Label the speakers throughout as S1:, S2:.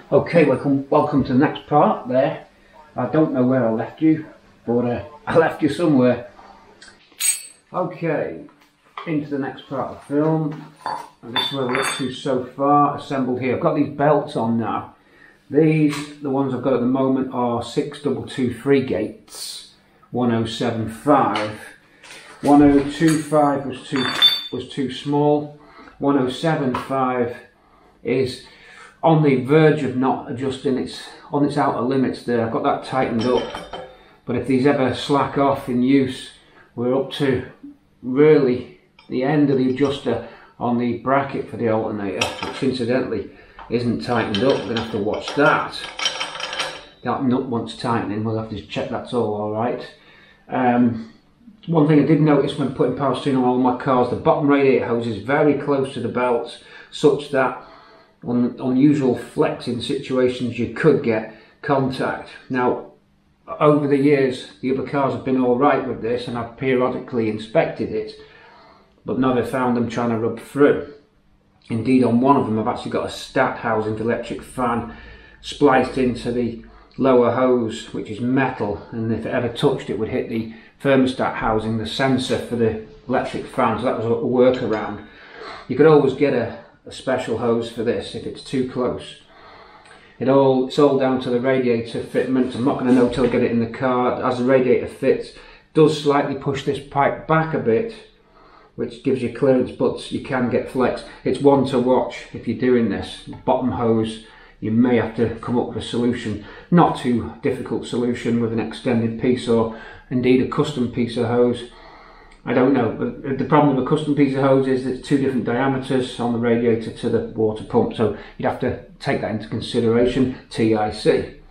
S1: Okay, welcome to the next part there. I don't know where I left you, but I left you somewhere. Okay, into the next part of the film. And this is where we're up to so far, assembled here. I've got these belts on now. These, the ones I've got at the moment, are 6223 gates, 1075. 1025 was too small. 1075 is on the verge of not adjusting, it's on its outer limits there. I've got that tightened up, but if these ever slack off in use, we're up to really the end of the adjuster on the bracket for the alternator, which incidentally isn't tightened up. We're going to have to watch that. That nut wants tightening, we'll have to check that's all alright. One thing I did notice when putting power steering on all my cars, the bottom radiator hose is very close to the belts, such that on unusual flexing situations you could get contact. Now, over the years the other cars have been alright with this and I've periodically inspected it, but never found them trying to rub through. Indeed, on one of them I've actually got a stat housing for the electric fan spliced into the lower hose, which is metal, and if it ever touched it would hit the thermostat housing, the sensor for the electric fan, so that was a workaround. You could always get a special hose for this if it's too close. It's all down to the radiator fitment. I'm not going to know till I get it in the car. As the radiator fits, it does slightly push this pipe back a bit, which gives you clearance, but you can get flex. It's one to watch if you're doing this. Bottom hose, you may have to come up with a solution, not too difficult solution, with an extended piece or indeed a custom piece of hose. I don't know, but the problem with a custom piece of hose is there's two different diameters on the radiator to the water pump, so you'd have to take that into consideration. TIC.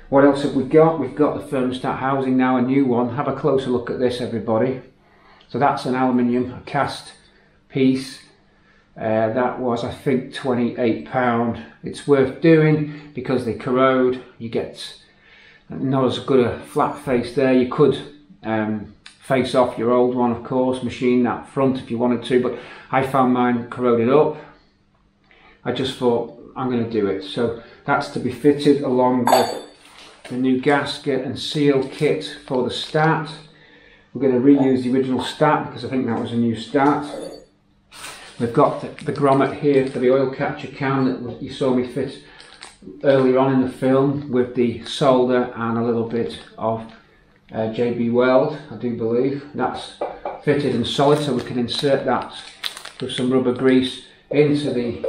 S1: What else have we got? We've got the thermostat housing now, a new one. Have a closer look at this, everybody. So that's an aluminium, a cast piece. That was, I think, £28. It's worth doing because they corrode. You get not as good a flat face there. You could face off your old one, of course, machine that front if you wanted to, but I found mine corroded up. I just thought I'm going to do it. So that's to be fitted along with the new gasket and seal kit for the stat. We're going to reuse the original stat because I think that was a new stat. We've got the grommet here for the oil catcher can that you saw me fit earlier on in the film, with the solder and a little bit of JB Weld, I do believe. That's fitted and solid, so we can insert that with some rubber grease into the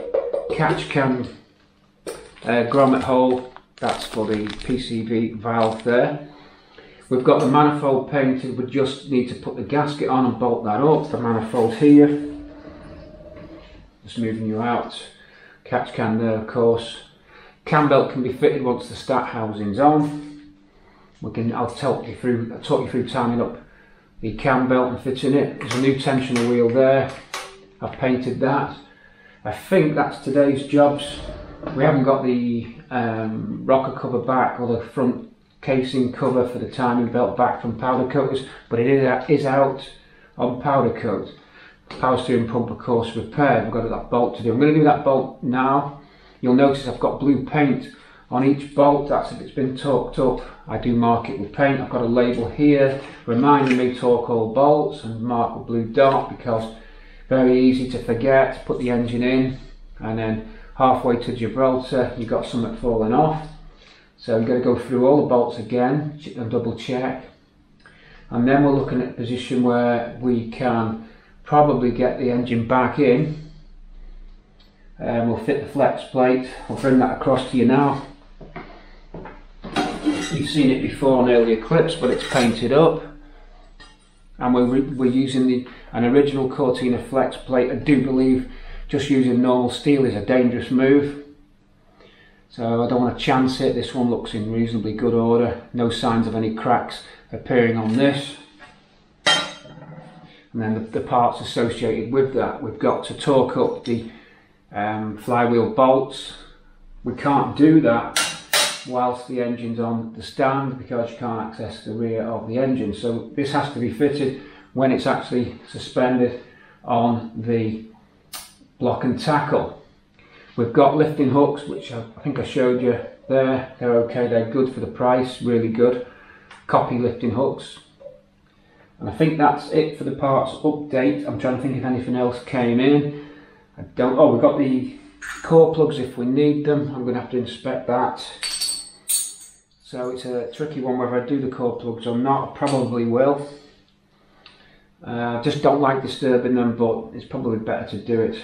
S1: catch can grommet hole. That's for the PCV valve there. We've got the manifold painted. We just need to put the gasket on and bolt that up. The manifold here, just moving you out. Catch can there, of course. Cam belt can be fitted once the stat housing's on. I'll talk you through tying up the cam belt and fitting it. There's a new tensioner wheel there. I've painted that. I think that's today's jobs. We haven't got the rocker cover back, or the front casing cover for the timing belt back from powder coaters, but it is out on powder coat. Power steering pump, of course, repaired. We've got that bolt to do. I'm going to do that bolt now. You'll notice I've got blue paint on each bolt. That's if it's been torqued up. I do mark it with paint. I've got a label here reminding me torque all bolts, and mark with blue dot because very easy to forget. Put the engine in and then halfway to Gibraltar you've got something falling off. So you've got to go through all the bolts again and double check. And then we're looking at a position where we can probably get the engine back in. We'll fit the flex plate. I'll bring that across to you now. You've seen it before on earlier clips, but it's painted up. And we're using an original Cortina flex plate. I do believe just using normal steel is a dangerous move, so I don't want to chance it. This one looks in reasonably good order. No signs of any cracks appearing on this. And then the parts associated with that. We've got to torque up the flywheel bolts. We can't do that whilst the engine's on the stand because you can't access the rear of the engine. So this has to be fitted when it's actually suspended on the block and tackle. We've got lifting hooks, which I think I showed you there. They're okay, they're good for the price, really good. Copy lifting hooks. And I think that's it for the parts update. I'm trying to think if anything else came in. I don't. Oh, we've got the core plugs if we need them. I'm going to have to inspect that. So it's a tricky one whether I do the core plugs or not. I probably will. Just don't like disturbing them, but it's probably better to do it.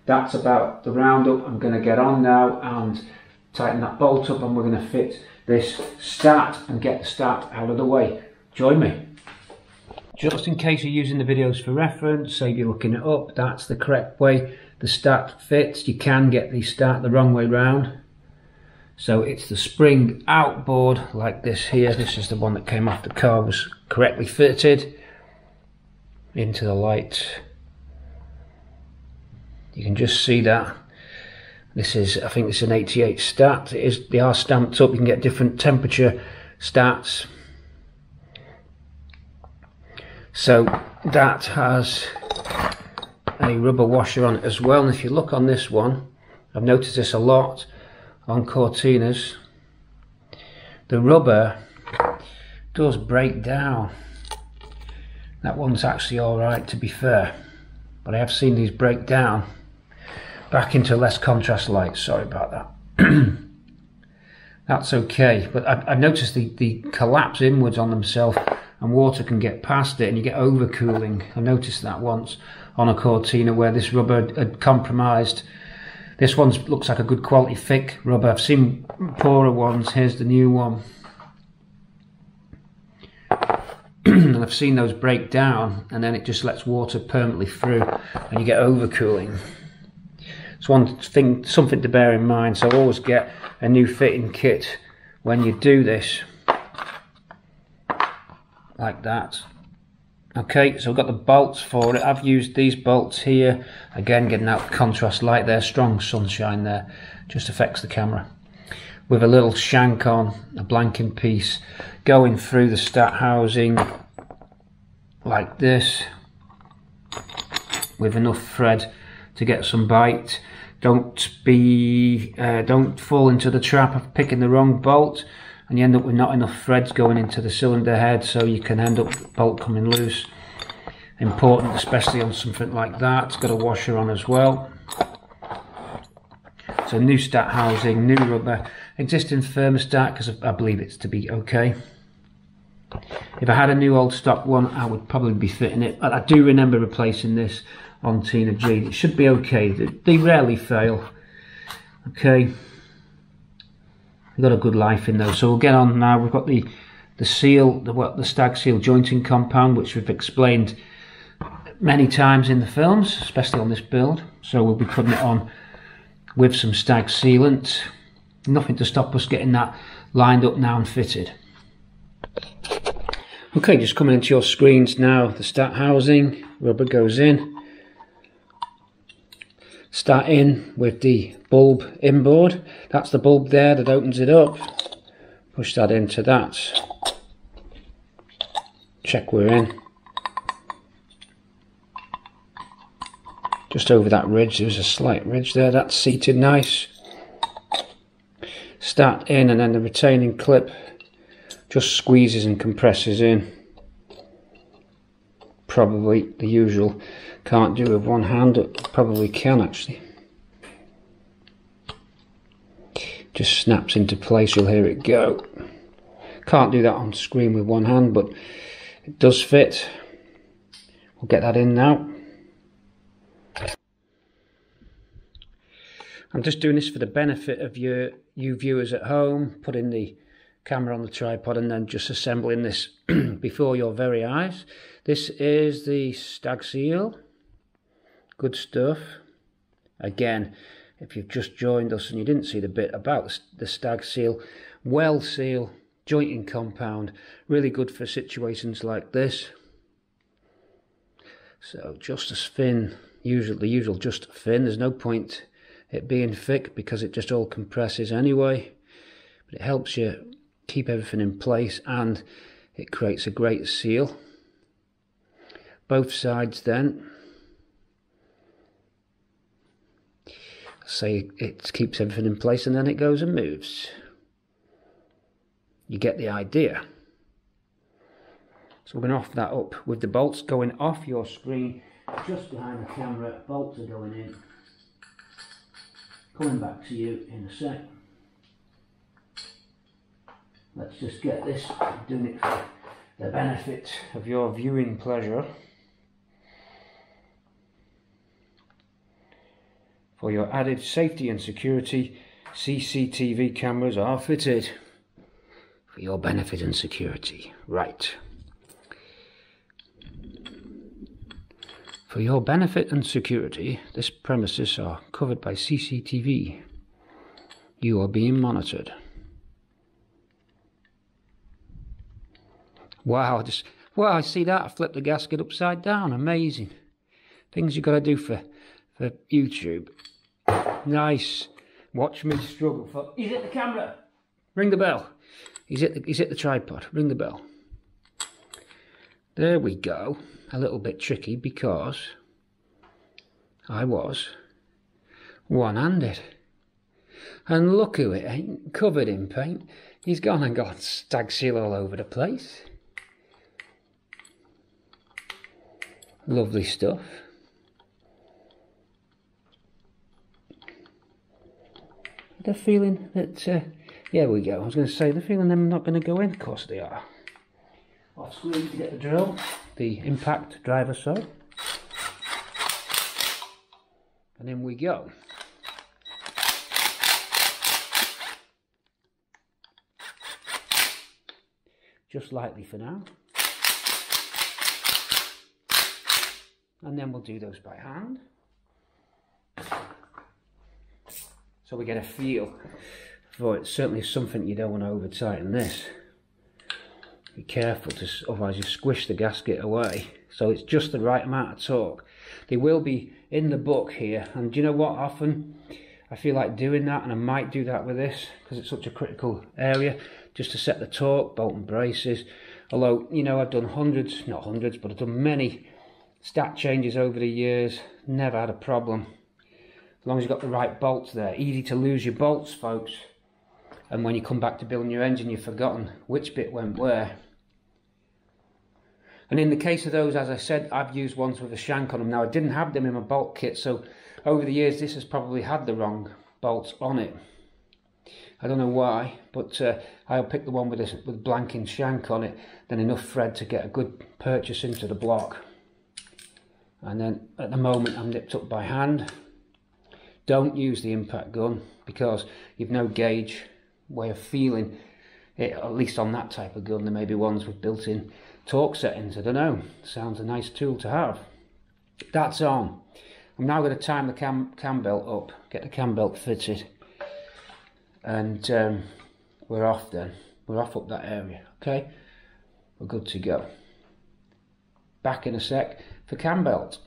S1: That's about the roundup. I'm going to get on now and tighten that bolt up, and we're going to fit this start and get the start out of the way. Join me. Just in case you're using the videos for reference, say you're looking it up, that's the correct way the start fits. You can get the start the wrong way round. So it's the spring outboard like this here. This is the one that came off the car, was correctly fitted into the light. You can just see that. This is, I think this is an 88 start. They are stamped up. You can get different temperature starts. So that has a rubber washer on it as well. And if you look on this one, I've noticed this a lot on Cortinas, the rubber does break down. That one's actually alright, to be fair, but I have seen these break down back into less contrast light. Sorry about that. That's okay, but I've noticed the collapse inwards on themselves, and water can get past it and you get overcooling. I noticed that once on a Cortina where this rubber had compromised. This one looks like a good quality thick rubber. I've seen poorer ones. Here's the new one. And I've seen those break down and then it just lets water permanently through and you get overcooling. It's one thing, something to bear in mind. So always get a new fitting kit when you do this. Like that. Okay, so I've got the bolts for it. I've used these bolts here. Again, getting out the contrast light there, strong sunshine there. Just affects the camera. With a little shank on, a blanking piece, going through the stat housing like this. With enough thread to get some bite. Don't fall into the trap of picking the wrong bolt and you end up with not enough threads going into the cylinder head, so you can end up with the bolt coming loose. Important, especially on something like that. It's got a washer on as well. So new stat housing, new rubber, existing thermostat, because I believe it's to be okay. If I had a new old stock one, I would probably be fitting it. But I do remember replacing this on Tina G. It should be okay. They rarely fail. Okay. We've got a good life in those. So we'll get on now. We've got the seal, the stag seal jointing compound, which we've explained many times in the films, especially on this build. So we'll be putting it on with some stag sealant. Nothing to stop us getting that lined up now and fitted. Okay, just coming into your screens now. The stat housing, rubber goes in. Start in with the bulb inboard. That's the bulb there that opens it up. Push that into that. Check we're in. Just over that ridge, there's a slight ridge there. That's seated nice. Start in, and then the retaining clip just squeezes and compresses in. Probably the usual. Can't do with one hand, but probably can actually. Just snaps into place, you'll hear it go. Can't do that on screen with one hand, but it does fit. We'll get that in now. I'm just doing this for the benefit of you viewers at home, putting the camera on the tripod and then just assembling this before your very eyes. This is the stag seal. Good stuff. Again, if you've just joined us and you didn't see the bit about the stag seal, well seal, jointing compound, really good for situations like this. So just as thin, the usual just thin. There's no point it being thick because it just all compresses anyway. But it helps you keep everything in place and it creates a great seal. Both sides then. say it keeps everything in place and then it goes and moves. You get the idea. So we're going to offer that up with the bolts going off your screen, just behind the camera. Bolts are going in. Coming back to you in a sec. Let's just get this, doing it for the benefit of your viewing pleasure. For your added safety and security, CCTV cameras are fitted. For your benefit and security. Right. For your benefit and security, this premises are covered by CCTV. You are being monitored. Wow, I see that. I flipped the gasket upside down. Amazing. Things you've got to do for YouTube. Nice. Watch me struggle for... He's at the camera. Ring the bell. He's at the tripod. Ring the bell. There we go. A little bit tricky because I was one-handed. And look who it ain't, covered in paint. He's gone and got stag seal all over the place. Lovely stuff. The feeling that, yeah, we go. I was going to say, the feeling them not going to go in. Of course they are. Off screen to get the drill, the impact driver saw. And in we go. Just lightly for now. And then we'll do those by hand. So we get a feel for it. Certainly something you don't want to over tighten this. Be careful, otherwise you squish the gasket away. So it's just the right amount of torque. They will be in the book here, and do you know what, often I feel like doing that, and I might do that with this because it's such a critical area, just to set the torque, bolt and braces. Although, you know, I've done hundreds, not hundreds, but I've done many stat changes over the years, never had a problem. As long as you've got the right bolts there. Easy to lose your bolts, folks. And when you come back to building your engine, you've forgotten which bit went where. And in the case of those, as I said, I've used ones with a shank on them. Now, I didn't have them in my bolt kit, so over the years, this has probably had the wrong bolts on it. I don't know why, but I'll pick the one with blanking shank on it, then enough thread to get a good purchase into the block. And then, at the moment, I'm nipped up by hand. Don't use the impact gun, because you've no gauge way of feeling it, at least on that type of gun. There may be ones with built-in torque settings, I don't know. Sounds a nice tool to have. That's on. I'm now going to time the cam belt up, get the cam belt fitted, and we're off then. We're off up that area, okay? We're good to go. Back in a sec for cam belt.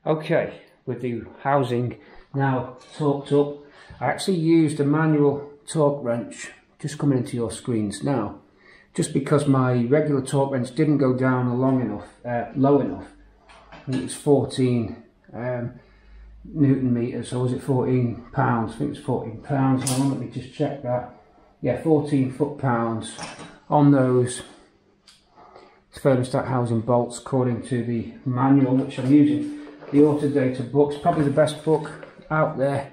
S1: Okay, with the housing now torqued up, I actually used a manual torque wrench, just coming into your screens now, just because my regular torque wrench didn't go down low enough. I think it's 14 Newton meters, or was it 14 pounds? I think it's 14 pounds. Hold on, let me just check that. Yeah, 14 foot-pounds on those thermostat housing bolts according to the manual, which I'm using. The Autodata book's probably the best book out there.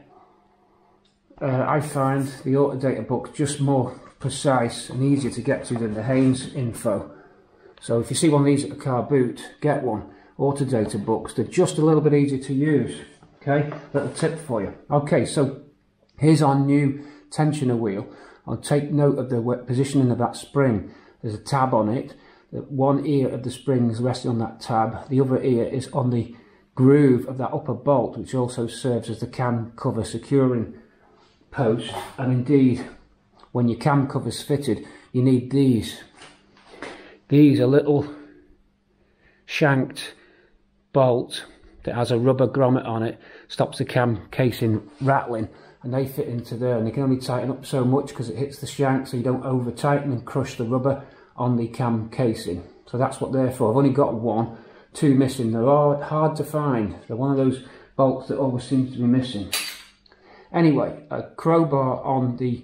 S1: I find the Autodata book just more precise and easier to get to than the Haynes info. So if you see one of these at the car boot, get one. Autodata books, they're just a little bit easier to use. Okay, little tip for you. Okay, so here's our new tensioner wheel. I'll take note of the positioning of that spring. There's a tab on it. One ear of the spring is resting on that tab. The other ear is on the groove of that upper bolt, which also serves as the cam cover securing post. And indeed, when your cam cover's fitted, you need these. These are little shanked bolt that has a rubber grommet on it, stops the cam casing rattling, and they fit into there, and they can only tighten up so much because it hits the shank, so you don't over tighten and crush the rubber on the cam casing. So that's what they're for. I've only got one, two missing. They're hard to find. They're one of those bolts that always seems to be missing. Anyway, a crowbar on the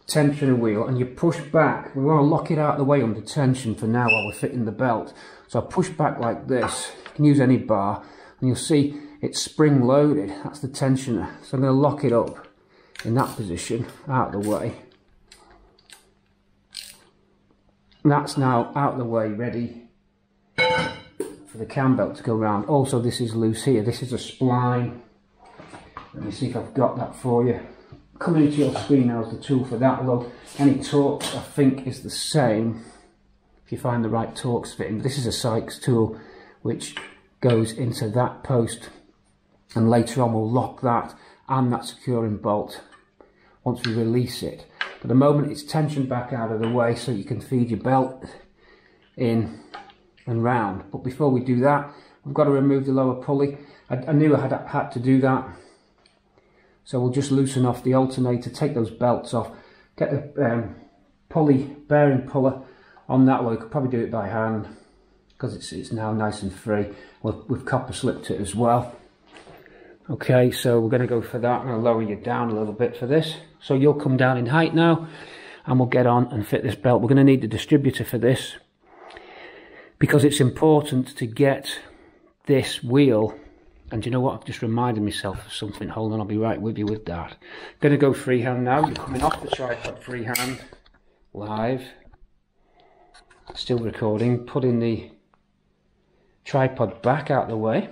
S1: tensioner wheel, and you push back. We want to lock it out of the way under tension for now while we're fitting the belt. So I push back like this. You can use any bar, and you'll see it's spring loaded. That's the tensioner. So I'm going to lock it up in that position, out of the way. And that's now out of the way, ready for the cam belt to go round. Also, this is loose here. This is a spline. Let me see if I've got that for you. Coming into your screen now is the tool for that, although any torque I think is the same if you find the right torques fitting. This is a Sykes tool which goes into that post, and later on we'll lock that and that securing bolt once we release it. But at the moment it's tensioned back out of the way so you can feed your belt in and round. But before we do that, we've got to remove the lower pulley. I knew I had to do that. So we'll just loosen off the alternator, take those belts off, get the pulley, bearing puller on that way. We could probably do it by hand because it's now nice and free. We've copper slipped it as well. Okay, so we're going to go for that. I'm going to lower you down a little bit for this. So you'll come down in height now, and we'll get on and fit this belt. We're going to need the distributor for this because it's important to get this wheel. And you know what, I've just reminded myself of something. Hold on, I'll be right with you with that. Going to go freehand now. You're coming off the tripod freehand, live. Still recording. Putting the tripod back out of the way.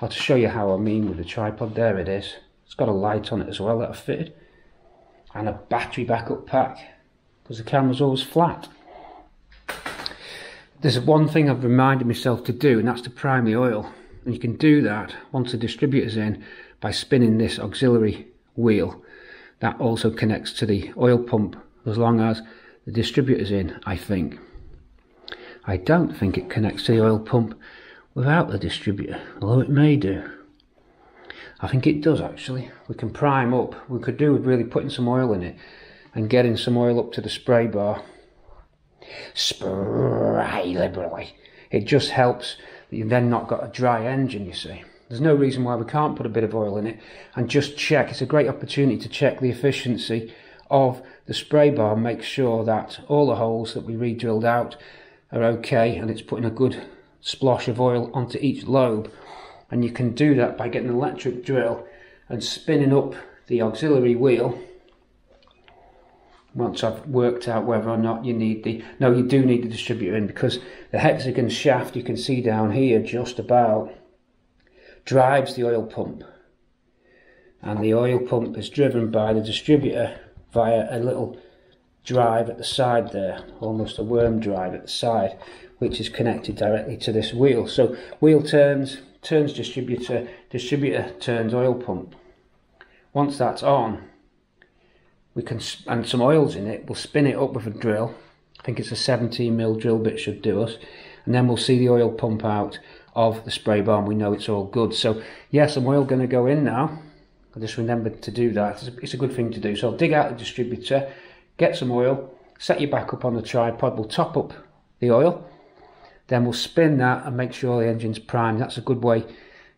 S1: I'll just show you how I mean with the tripod. There it is. It's got a light on it as well that I've fitted. And a battery backup pack, because the camera's always flat. There's one thing I've reminded myself to do, and that's to prime the oil. And you can do that once the distributor's in by spinning this auxiliary wheel. That also connects to the oil pump as long as the distributor's in, I think. I don't think it connects to the oil pump without the distributor, although it may do. I think it does actually. We can prime up. We could do with really putting some oil in it and getting some oil up to the spray bar. Spray liberally. It just helps. You've then not got a dry engine, you see. There's no reason why we can't put a bit of oil in it and just check. It's a great opportunity to check the efficiency of the spray bar, make sure that all the holes that we re-drilled out are okay and it's putting a good splosh of oil onto each lobe. And you can do that by getting an electric drill and spinning up the auxiliary wheel. Once I've worked out whether or not you need the... No, you do need the distributor in, because the hexagon shaft you can see down here just about drives the oil pump. And the oil pump is driven by the distributor via a little drive at the side there, almost a worm drive at the side, which is connected directly to this wheel. So wheel turns distributor, distributor turns oil pump. Once that's on, we can, and some oil's in it, we'll spin it up with a drill. I think it's a 17mm drill bit should do us. And then we'll see the oil pump out of the spray bar and we know it's all good. So yeah, some oil going to go in now. I just remembered to do that. It's a good thing to do. So I'll dig out the distributor, get some oil, set you back up on the tripod. We'll top up the oil. Then we'll spin that and make sure the engine's primed. That's a good way.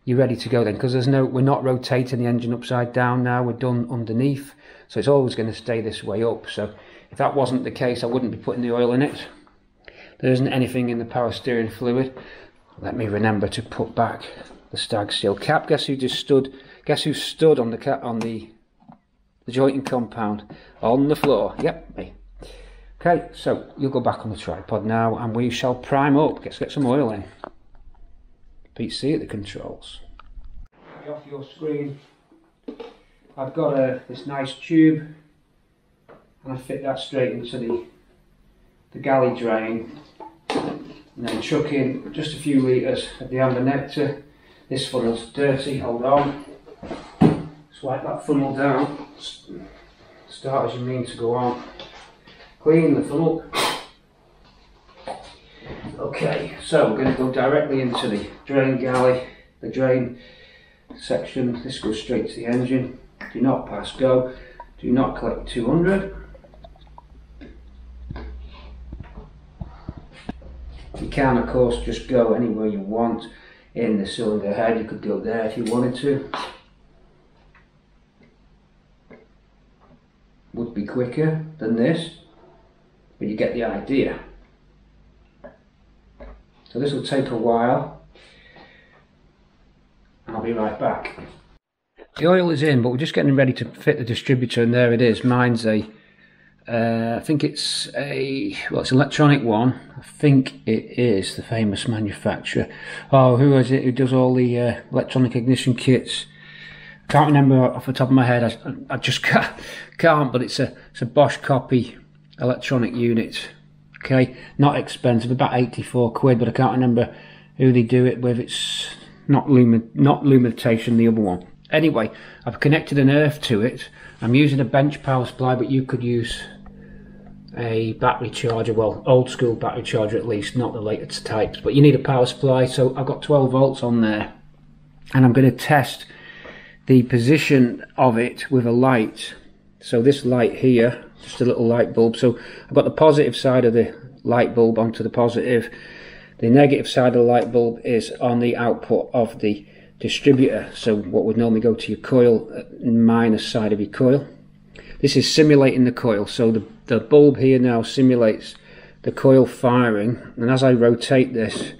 S1: You're ready to go then, because we're not rotating the engine upside down now. We're done underneath. So it's always going to stay this way up. So if that wasn't the case, I wouldn't be putting the oil in it. There isn't anything in the power steering fluid. Let me remember to put back the stag steel cap. Guess who just stood? Guess who stood on the cap, on the jointing compound on the floor? Yep, me. Okay, so you'll go back on the tripod now, and we shall prime up. Let's get some oil in. Pete C at the controls. Off your screen. I've got this nice tube, and I fit that straight into the galley drain, and then chuck in just a few litres of the amber nectar. This funnel's dirty, hold on. Swipe that funnel down, start as you mean to go on. Clean the funnel. Okay, so we're going to go directly into the drain galley, the drain section. This goes straight to the engine. Do not pass go, do not collect 200. You can of course just go anywhere you want in the cylinder head. You could go there if you wanted to. would be quicker than this, but you get the idea. So this will take a while, and I'll be right back. The oil is in, but we're just getting ready to fit the distributor, and there it is. Mine's a I think it's it's an electronic one. I think it is the famous manufacturer. Oh, who is it who does all the electronic ignition kits? I can't remember off the top of my head. I just can't, but it's a Bosch copy electronic unit. Okay, not expensive, about 84 quid, but I can't remember who they do it with. It's not Lumitation, the other one. Anyway, I've connected an earth to it. I'm using a bench power supply, but you could use a battery charger, well, old school battery charger at least, not the latest types, but you need a power supply. So I've got 12 volts on there, and I'm going to test the position of it with a light. So this light here, just a little light bulb. So I've got the positive side of the light bulb onto the positive. The negative side of the light bulb is on the output of the distributor. So what would normally go to your coil, minus side of your coil. This is simulating the coil, so the bulb here now simulates the coil firing, and as I rotate this,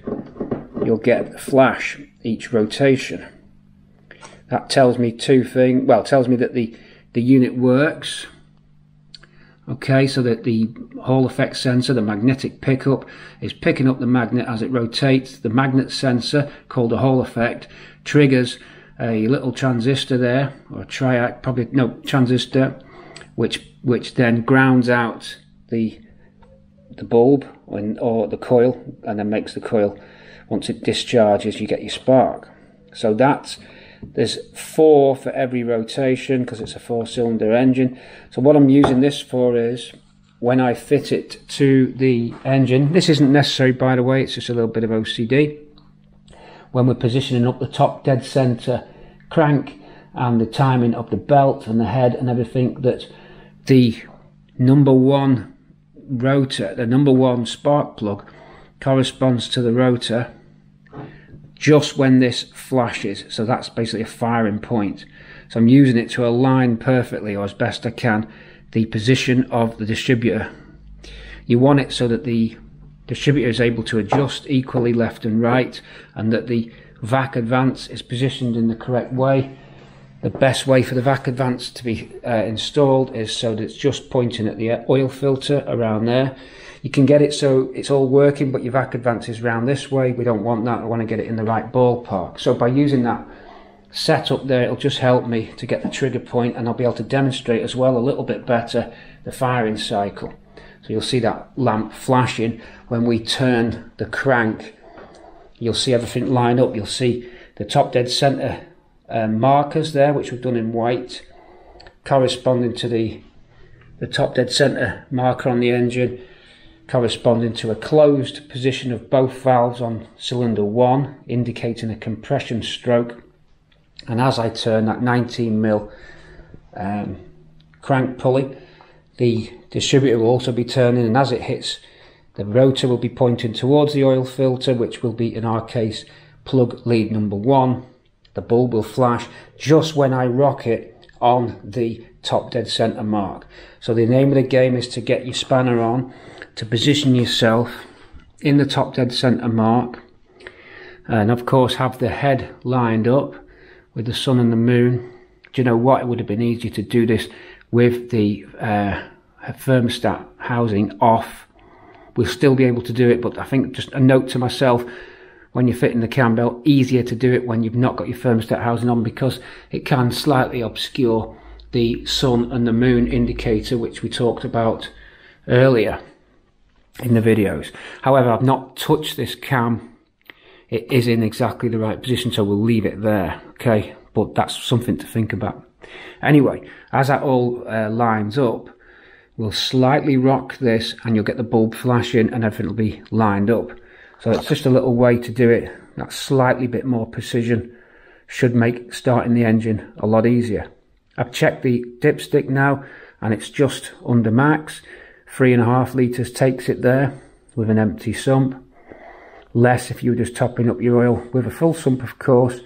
S1: you'll get a flash each rotation. That tells me two things. Well, it tells me that the unit works. Okay, so that the Hall effect sensor, the magnetic pickup, is picking up the magnet as it rotates. The magnet sensor, called the Hall effect, triggers a little transistor there, or a triac, probably, no, transistor, which then grounds out the bulb or the coil, and then makes the coil, once it discharges, you get your spark. So there's 4 for every rotation, because it's a 4-cylinder engine. So what I'm using this for is, when I fit it to the engine, this isn't necessary by the way, it's just a little bit of OCD. When we're positioning up the top dead center crank and the timing of the belt and the head and everything, that the number 1 rotor, the number 1 spark plug, corresponds to the rotor just when this flashes. So that's basically a firing point. So I'm using it to align perfectly, or as best I can, the position of the distributor. You want it so that the distributor is able to adjust equally left and right, and that the vac advance is positioned in the correct way. The best way for the vac advance to be installed is so that it's just pointing at the oil filter around there. You can get it so it's all working, but your vac advance is round this way. We don't want that. I want to get it in the right ballpark. So by using that setup there, it'll just help me to get the trigger point, and I'll be able to demonstrate as well a little bit better the firing cycle. So you'll see that lamp flashing when we turn the crank. You'll see everything line up. You'll see the top dead center markers there, which we've done in white, corresponding to the top dead center marker on the engine, corresponding to a closed position of both valves on cylinder 1, indicating a compression stroke. And as I turn that 19mm crank pulley, the distributor will also be turning, and as it hits, the rotor will be pointing towards the oil filter, which will be, in our case, plug lead number 1. The bulb will flash just when I rock it on the top dead center mark. So the name of the game is to get your spanner on, to position yourself in the top dead center mark, and of course have the head lined up with the sun and the moon. Do you know what? It would have been easier to do this with the thermostat housing off. We'll still be able to do it, but I think, just a note to myself, when you're fitting the cam belt, easier to do it when you've not got your thermostat housing on, because it can slightly obscure the sun and the moon indicator, which we talked about earlier in the videos. However, I've not touched this cam. It is in exactly the right position, so we'll leave it there, okay? But that's something to think about. Anyway, as that all lines up, we'll slightly rock this, and you'll get the bulb flashing, and everything will be lined up. So it's just a little way to do it. That slightly bit more precision should make starting the engine a lot easier. I've checked the dipstick now, and it's just under max. 3.5 litres takes it there with an empty sump. Less if you were just topping up your oil with a full sump, of course.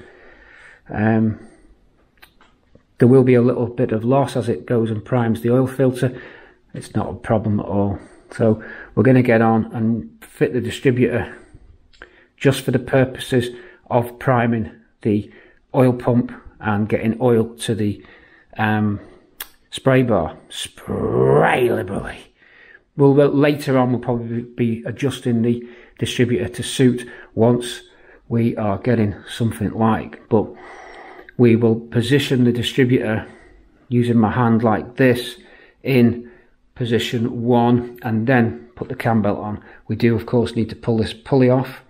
S1: There will be a little bit of loss as it goes and primes the oil filter. It's not a problem at all. So we're going to get on and fit the distributor just for the purposes of priming the oil pump and getting oil to the spray bar. Spray liberally. Later on we'll probably be adjusting the distributor to suit once we are getting something like, but we will position the distributor using my hand like this in position 1 and then put the cam belt on. We do of course need to pull this pulley off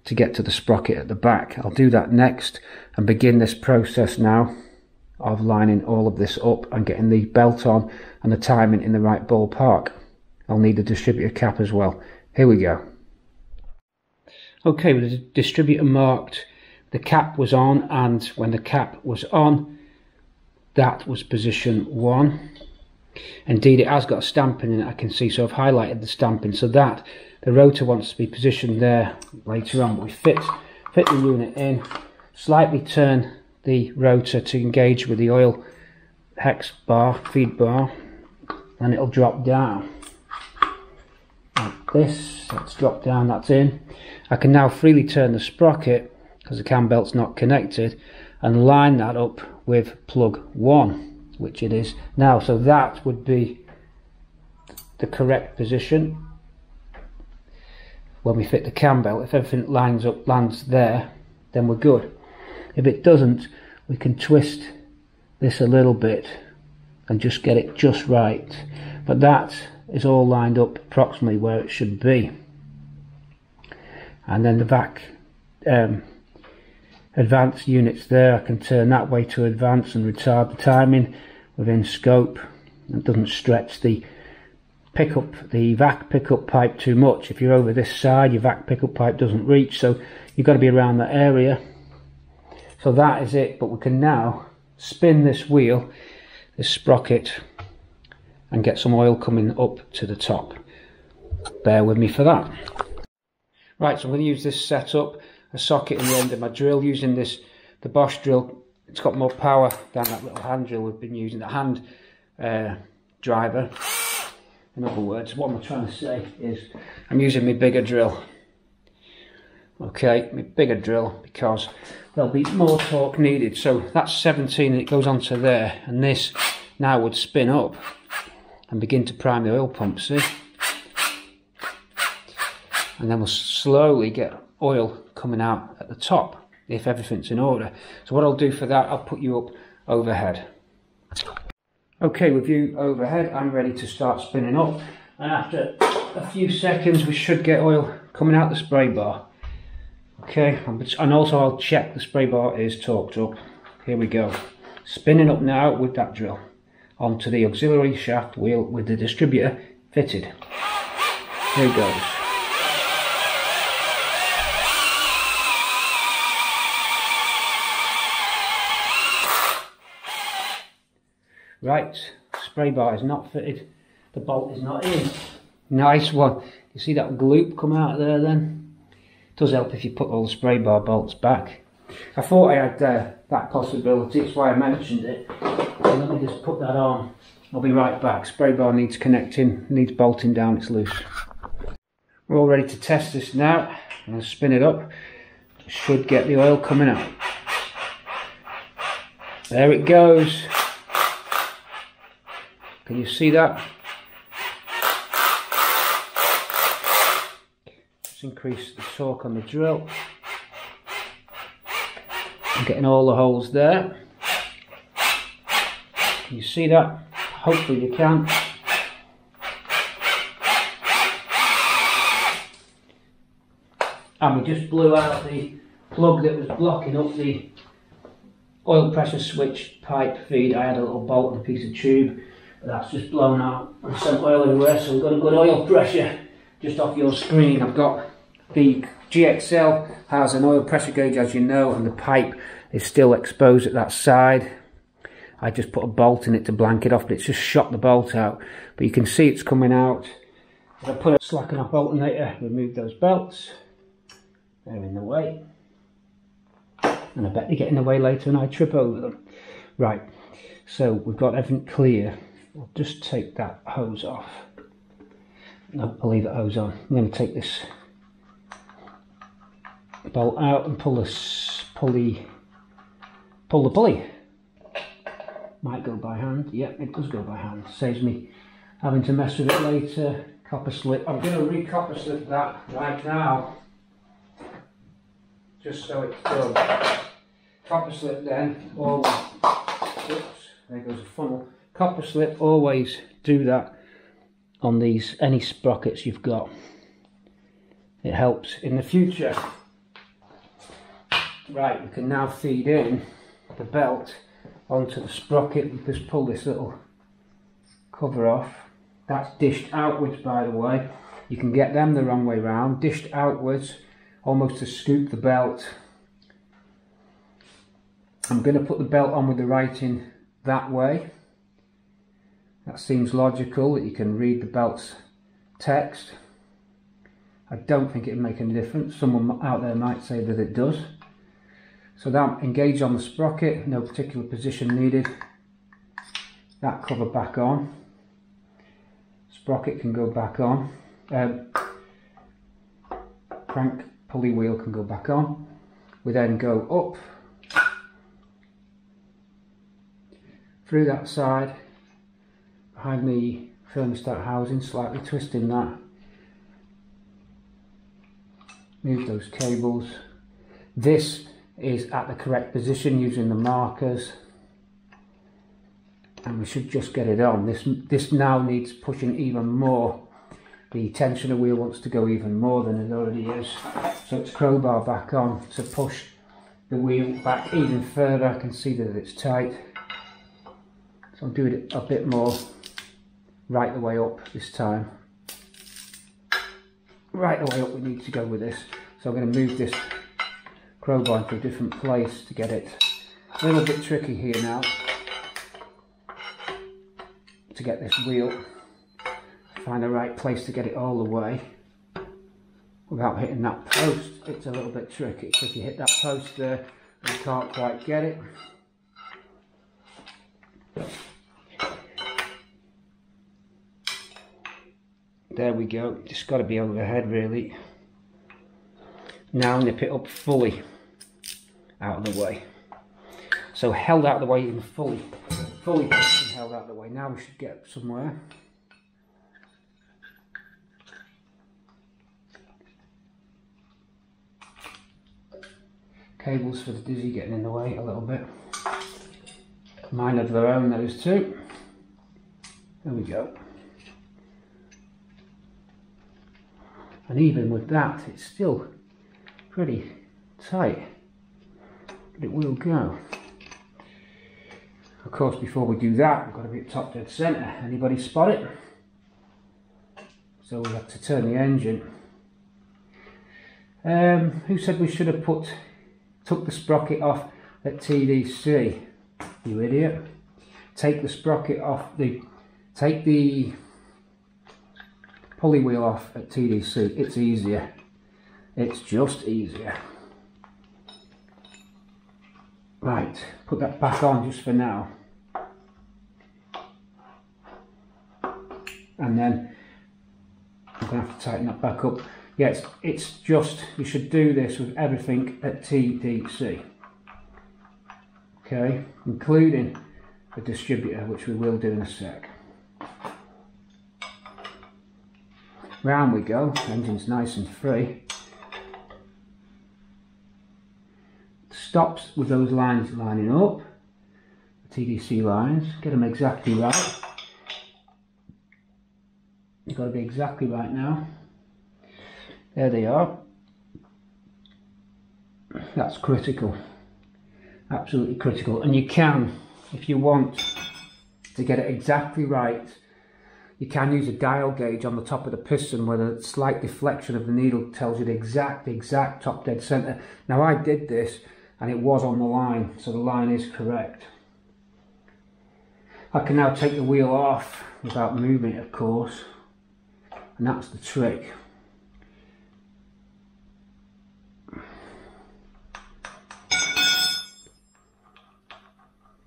S1: to get to the sprocket at the back. I'll do that next and begin this process now of lining all of this up and getting the belt on and the timing in the right ballpark. I'll need the distributor cap as well. Here we go. Okay, with the distributor marked, the cap was on, and when the cap was on, that was position 1. Indeed, it has got a stamping in it, I can see, so I've highlighted the stamping so that the rotor wants to be positioned there later on. But we fit the unit in, slightly turn the rotor to engage with the oil hex bar, feed bar, and it'll drop down like this. That's dropped down, that's in. I can now freely turn the sprocket because the cam belt's not connected and line that up with plug 1, which it is now. So that would be the correct position when we fit the cam belt. If everything lines up, lands there, then we're good. If it doesn't, we can twist this a little bit and just get it just right. But that is all lined up approximately where it should be. And then the back advanced units there, I can turn that way to advance and retard the timing within scope. It doesn't stretch the vac pickup pipe too much. If you're over this side, your vac pickup pipe doesn't reach, so you've got to be around that area. So that is it, but we can now spin this wheel, this sprocket, and get some oil coming up to the top. Bear with me for that. Right, so I'm going to use this setup, a socket in the end of my drill, using the Bosch drill. It's got more power than that little hand drill we've been using, the hand driver. In other words, what I'm trying to say is I'm using my bigger drill. Okay, my bigger drill, because there'll be more torque needed. So that's 17 and it goes onto there, and this now would spin up and begin to prime the oil pump, see? And then we'll slowly get oil coming out at the top if everything's in order. So what I'll do for that, I'll put you up overhead. Okay, with you overhead, I'm ready to start spinning up, and after a few seconds we should get oil coming out the spray bar. Okay, and also I'll check the spray bar is torqued up. Here we go, spinning up now with that drill onto the auxiliary shaft wheel with the distributor fitted. Here it goes. Right, spray bar is not fitted, the bolt is not in. Nice one. You see that gloop come out there then? It does help if you put all the spray bar bolts back. I thought I had that possibility, that's why I mentioned it. So let me just put that on. I'll be right back. Spray bar needs connecting, needs bolting down, it's loose. We're all ready to test this now. I'm going to spin it up. Should get the oil coming out. There it goes. Can you see that? Let's increase the torque on the drill. I'm getting all the holes there. Can you see that? Hopefully you can. And we just blew out the plug that was blocking up the oil pressure switch pipe feed. I had a little bolt and a piece of tube. That's just blown out and sent oil everywhere, so we've got a good oil pressure. Just off your screen, I've got the GXL has an oil pressure gauge, as you know, and the pipe is still exposed at that side. I just put a bolt in it to blank it off, but it's just shot the bolt out. But you can see it's coming out. If I put a slacken off alternator, remove those belts. They're in the way. And I bet they get in the way later and I trip over them. Right, so we've got everything clear. I'll just take that hose off. No, I'll leave that hose on. I'm going to take this bolt out and pull this pulley. Might go by hand. Yep, it does go by hand. Saves me having to mess with it later. Copper slip. I'm going to re-copper slip that right now, just so it's done. Copper slip then, always. Oops, there goes a funnel. Copper slip, always do that on these, any sprockets you've got. It helps in the future. Right, we can now feed in the belt onto the sprocket. We just pull this little cover off. That's dished outwards, by the way. You can get them the wrong way round. Dished outwards, almost to scoop the belt. I'm going to put the belt on with the writing that way. That seems logical, that you can read the belt's text. I don't think it would make any difference. Someone out there might say that it does. So now engage on the sprocket, no particular position needed. That cover back on. Sprocket can go back on. Crank pulley wheel can go back on. We then go up through that side behind the thermostat housing, slightly twisting that. Move those cables. This is at the correct position using the markers, and we should just get it on. This now needs pushing even more. The tensioner wheel wants to go even more than it already is, so it's crowbar back on to push the wheel back even further. I can see that it's tight, so I'm doing it a bit more right the way up this time. Right the way up we need to go with this, so I'm going to move this crowbar into a different place to get it. A little bit tricky here now to get this wheel, find the right place to get it all the way without hitting that post. It's a little bit tricky. So if you hit that post there, you can't quite get it. There we go, just got to be overhead really. Now nip it up fully out of the way. So held out of the way, even fully pushed and held out of the way. Now we should get somewhere. Cables for the dizzy getting in the way a little bit. Mind of their own, those two. There we go. And even with that, it's still pretty tight, but it will go. Of course, before we do that, we've got to be at top dead centre. Anybody spot it? So we have to turn the engine. Who said we should have took the sprocket off at TDC? You idiot. Take the sprocket off, take the pulley wheel off at TDC. It's easier. It's just easier. Right, put that back on just for now. And then I'm going to have to tighten that back up. Yes, it's just, you should do this with everything at TDC. Okay, including the distributor, which we will do in a sec. Round we go, engine's nice and free. Stops with those lines lining up, the TDC lines, get them exactly right. You've got to be exactly right now. There they are. That's critical, absolutely critical. And you can, if you want to get it exactly right, you can use a dial gauge on the top of the piston where the slight deflection of the needle tells you the exact top dead centre. Now I did this and it was on the line, so the line is correct. I can now take the wheel off without moving it, of course, and that's the trick.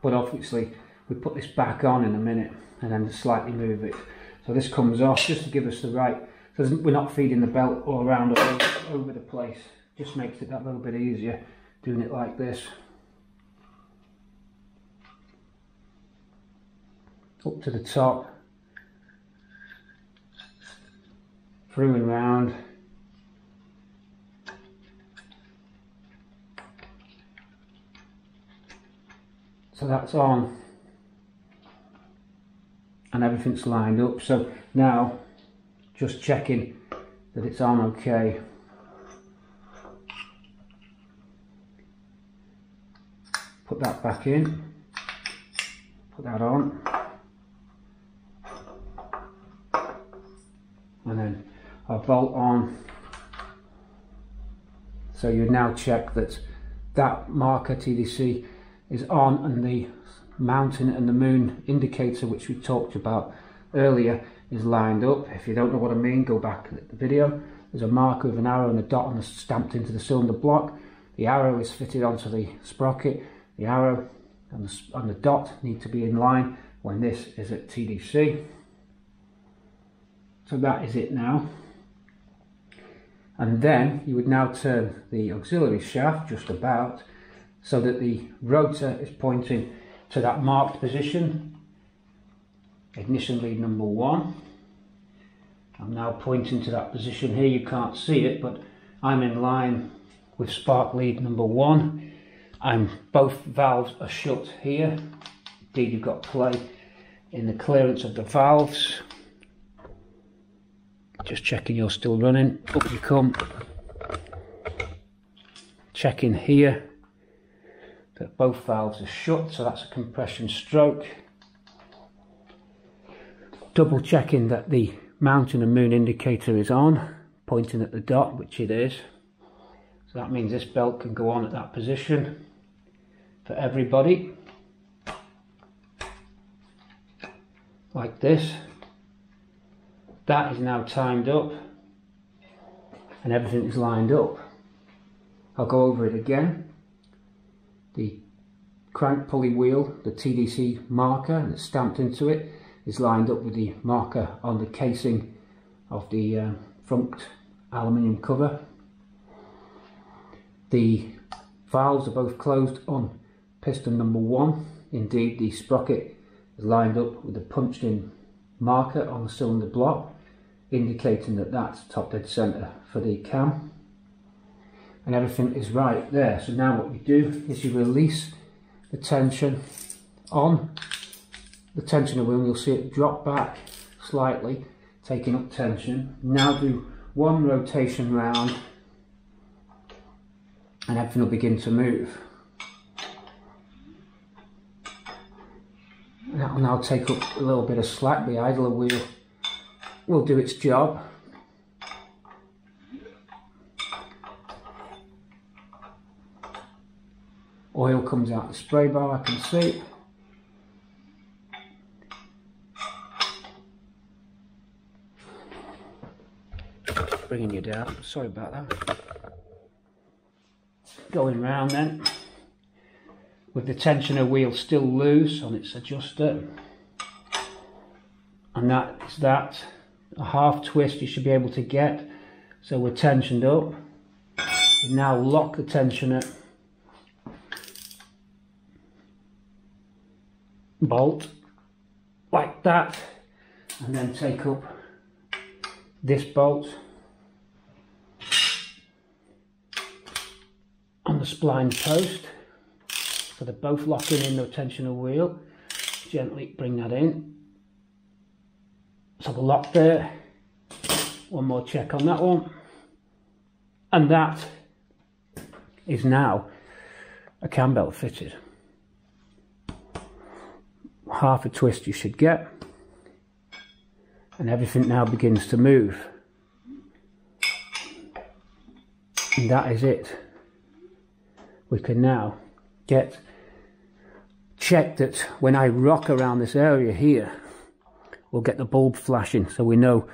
S1: but obviously we put this back on in a minute and then slightly move it. So this comes off just to give us the right, so we're not feeding the belt all around over the place. Just makes it that little bit easier doing it like this. Up to the top, through and round. So that's on, and everything's lined up. So now just checking that it's on okay. Put that back in, put that on, and then our bolt on. So you now check that that marker TDC is on, and the mountain and the moon indicator, which we talked about earlier, is lined up. If you don't know what I mean, go back at the video. There's a marker with an arrow and a dot on the, stamped into the cylinder block. The arrow is fitted onto the sprocket. The arrow and the dot need to be in line when this is at TDC. So that is it now. And then you would now turn the auxiliary shaft just about so that the rotor is pointing to that marked position. Ignition lead number 1. I'm now pointing to that position here. You can't see it, but I'm in line with spark lead number 1. Both valves are shut here. Indeed, you've got play in the clearance of the valves. Just checking you're still running. Up you come. Checking here that both valves are shut, so that's a compression stroke. Double checking that the mountain and moon indicator is on, pointing at the dot, which it is. So that means this belt can go on at that position for everybody, like this. That is now timed up and everything is lined up. I'll go over it again. The crank pulley wheel, the TDC marker that's stamped into it, is lined up with the marker on the casing of the front aluminium cover. The valves are both closed on piston number 1. Indeed, the sprocket is lined up with a punched in marker on the cylinder block, indicating that that's top dead center for the cam, and everything is right there. So now what you do is you release the tension on the tensioner wheel, and you'll see it drop back slightly, taking up tension. Now do one rotation round and everything will begin to move. That will now take up a little bit of slack. The idler wheel will do its job. Oil comes out the spray bar, I can see. Bringing you down, sorry about that. Going round then, with the tensioner wheel still loose on its adjuster. And that's that. A half twist you should be able to get. So we're tensioned up. We now lock the tensioner bolt like that, and then take up this bolt on the spline post, so they're both locking in the tensioner wheel. Gently bring that in, so we're locked there. One more check on that one, and that is now a cam belt fitted. Half a twist you should get, and everything now begins to move, and that is it. We can now check that when I rock around this area here, we'll get the bulb flashing, so we know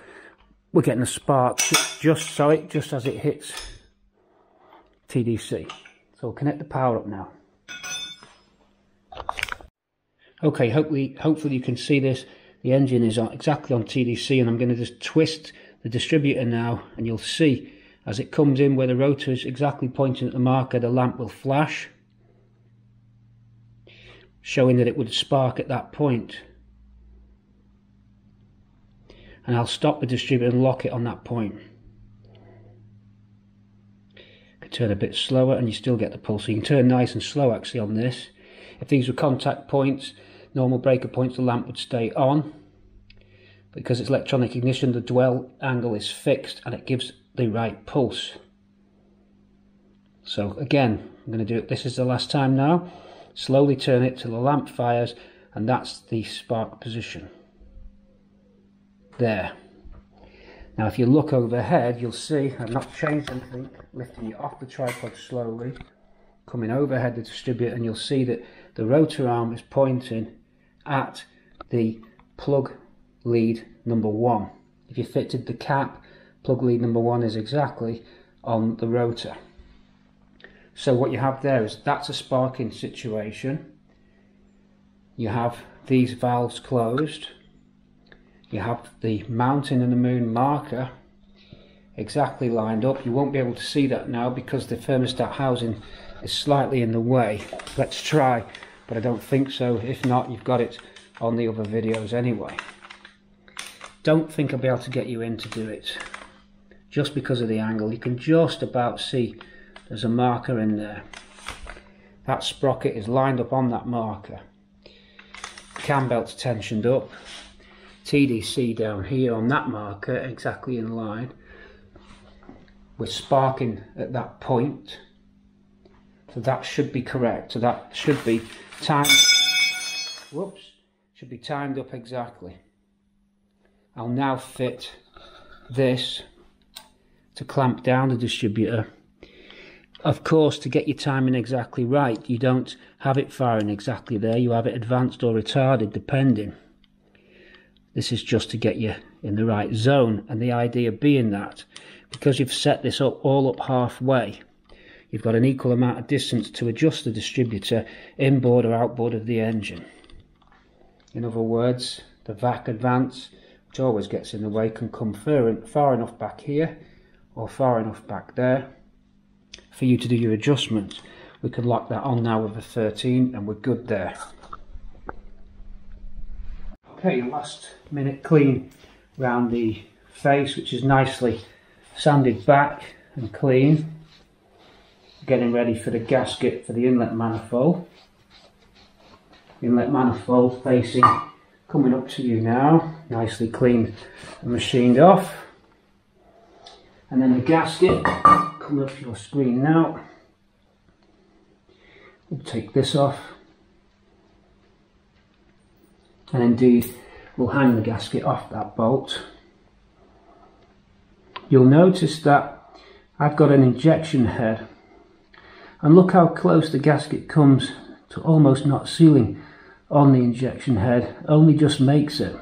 S1: we're getting a spark just as it hits TDC. So we'll connect the power up now. Okay, hopefully you can see this. The engine is exactly on TDC, and I'm going to just twist the distributor now, and you'll see as it comes in where the rotor is exactly pointing at the marker, the lamp will flash, showing that it would spark at that point. And I'll stop the distributor and lock it on that point. You can turn a bit slower and you still get the pulse. So you can turn nice and slow actually on this. If these were contact points, normal breaker points, the lamp would stay on. Because it's electronic ignition, the dwell angle is fixed and it gives the right pulse. So again, I'm going to do it. This is the last time now. Slowly turn it till the lamp fires, and that's the spark position. There. Now if you look overhead, you'll see I've not changed anything, lifting it off the tripod slowly, coming overhead the distributor, and you'll see that the rotor arm is pointing at the plug lead number 1. If you fitted the cap, plug lead number 1 is exactly on the rotor. So what you have there is that's a sparking situation. You have these valves closed. You have the mountain and the moon marker exactly lined up. You won't be able to see that now because the thermostat housing is slightly in the way. Let's try, but I don't think so. If not, you've got it on the other videos anyway. Don't think I'll be able to get you in to do it just because of the angle. You can just about see there's a marker in there. That sprocket is lined up on that marker. Cam belt's tensioned up. TDC down here on that marker, exactly in line. We're sparking at that point. So that should be correct. So that should be timed. Whoops. Should be timed up exactly. I'll now fit this to clamp down the distributor. Of course, to get your timing exactly right, you don't have it firing exactly there. You have it advanced or retarded, depending. This is just to get you in the right zone, and the idea being that because you've set this up all up halfway, you've got an equal amount of distance to adjust the distributor inboard or outboard of the engine. In other words, the vac advance, which always gets in the way, can come far enough back here or far enough back there for you to do your adjustments. We can lock that on now with a 13 and we're good there. Okay, last minute clean round the face, which is nicely sanded back and clean. Getting ready for the gasket for the inlet manifold. Inlet manifold facing coming up to you now, nicely cleaned and machined off. And then the gasket coming up your screen now. We'll take this off. And indeed, we'll hang the gasket off that bolt. You'll notice that I've got an injection head. And look how close the gasket comes to almost not sealing on the injection head. Only just makes it.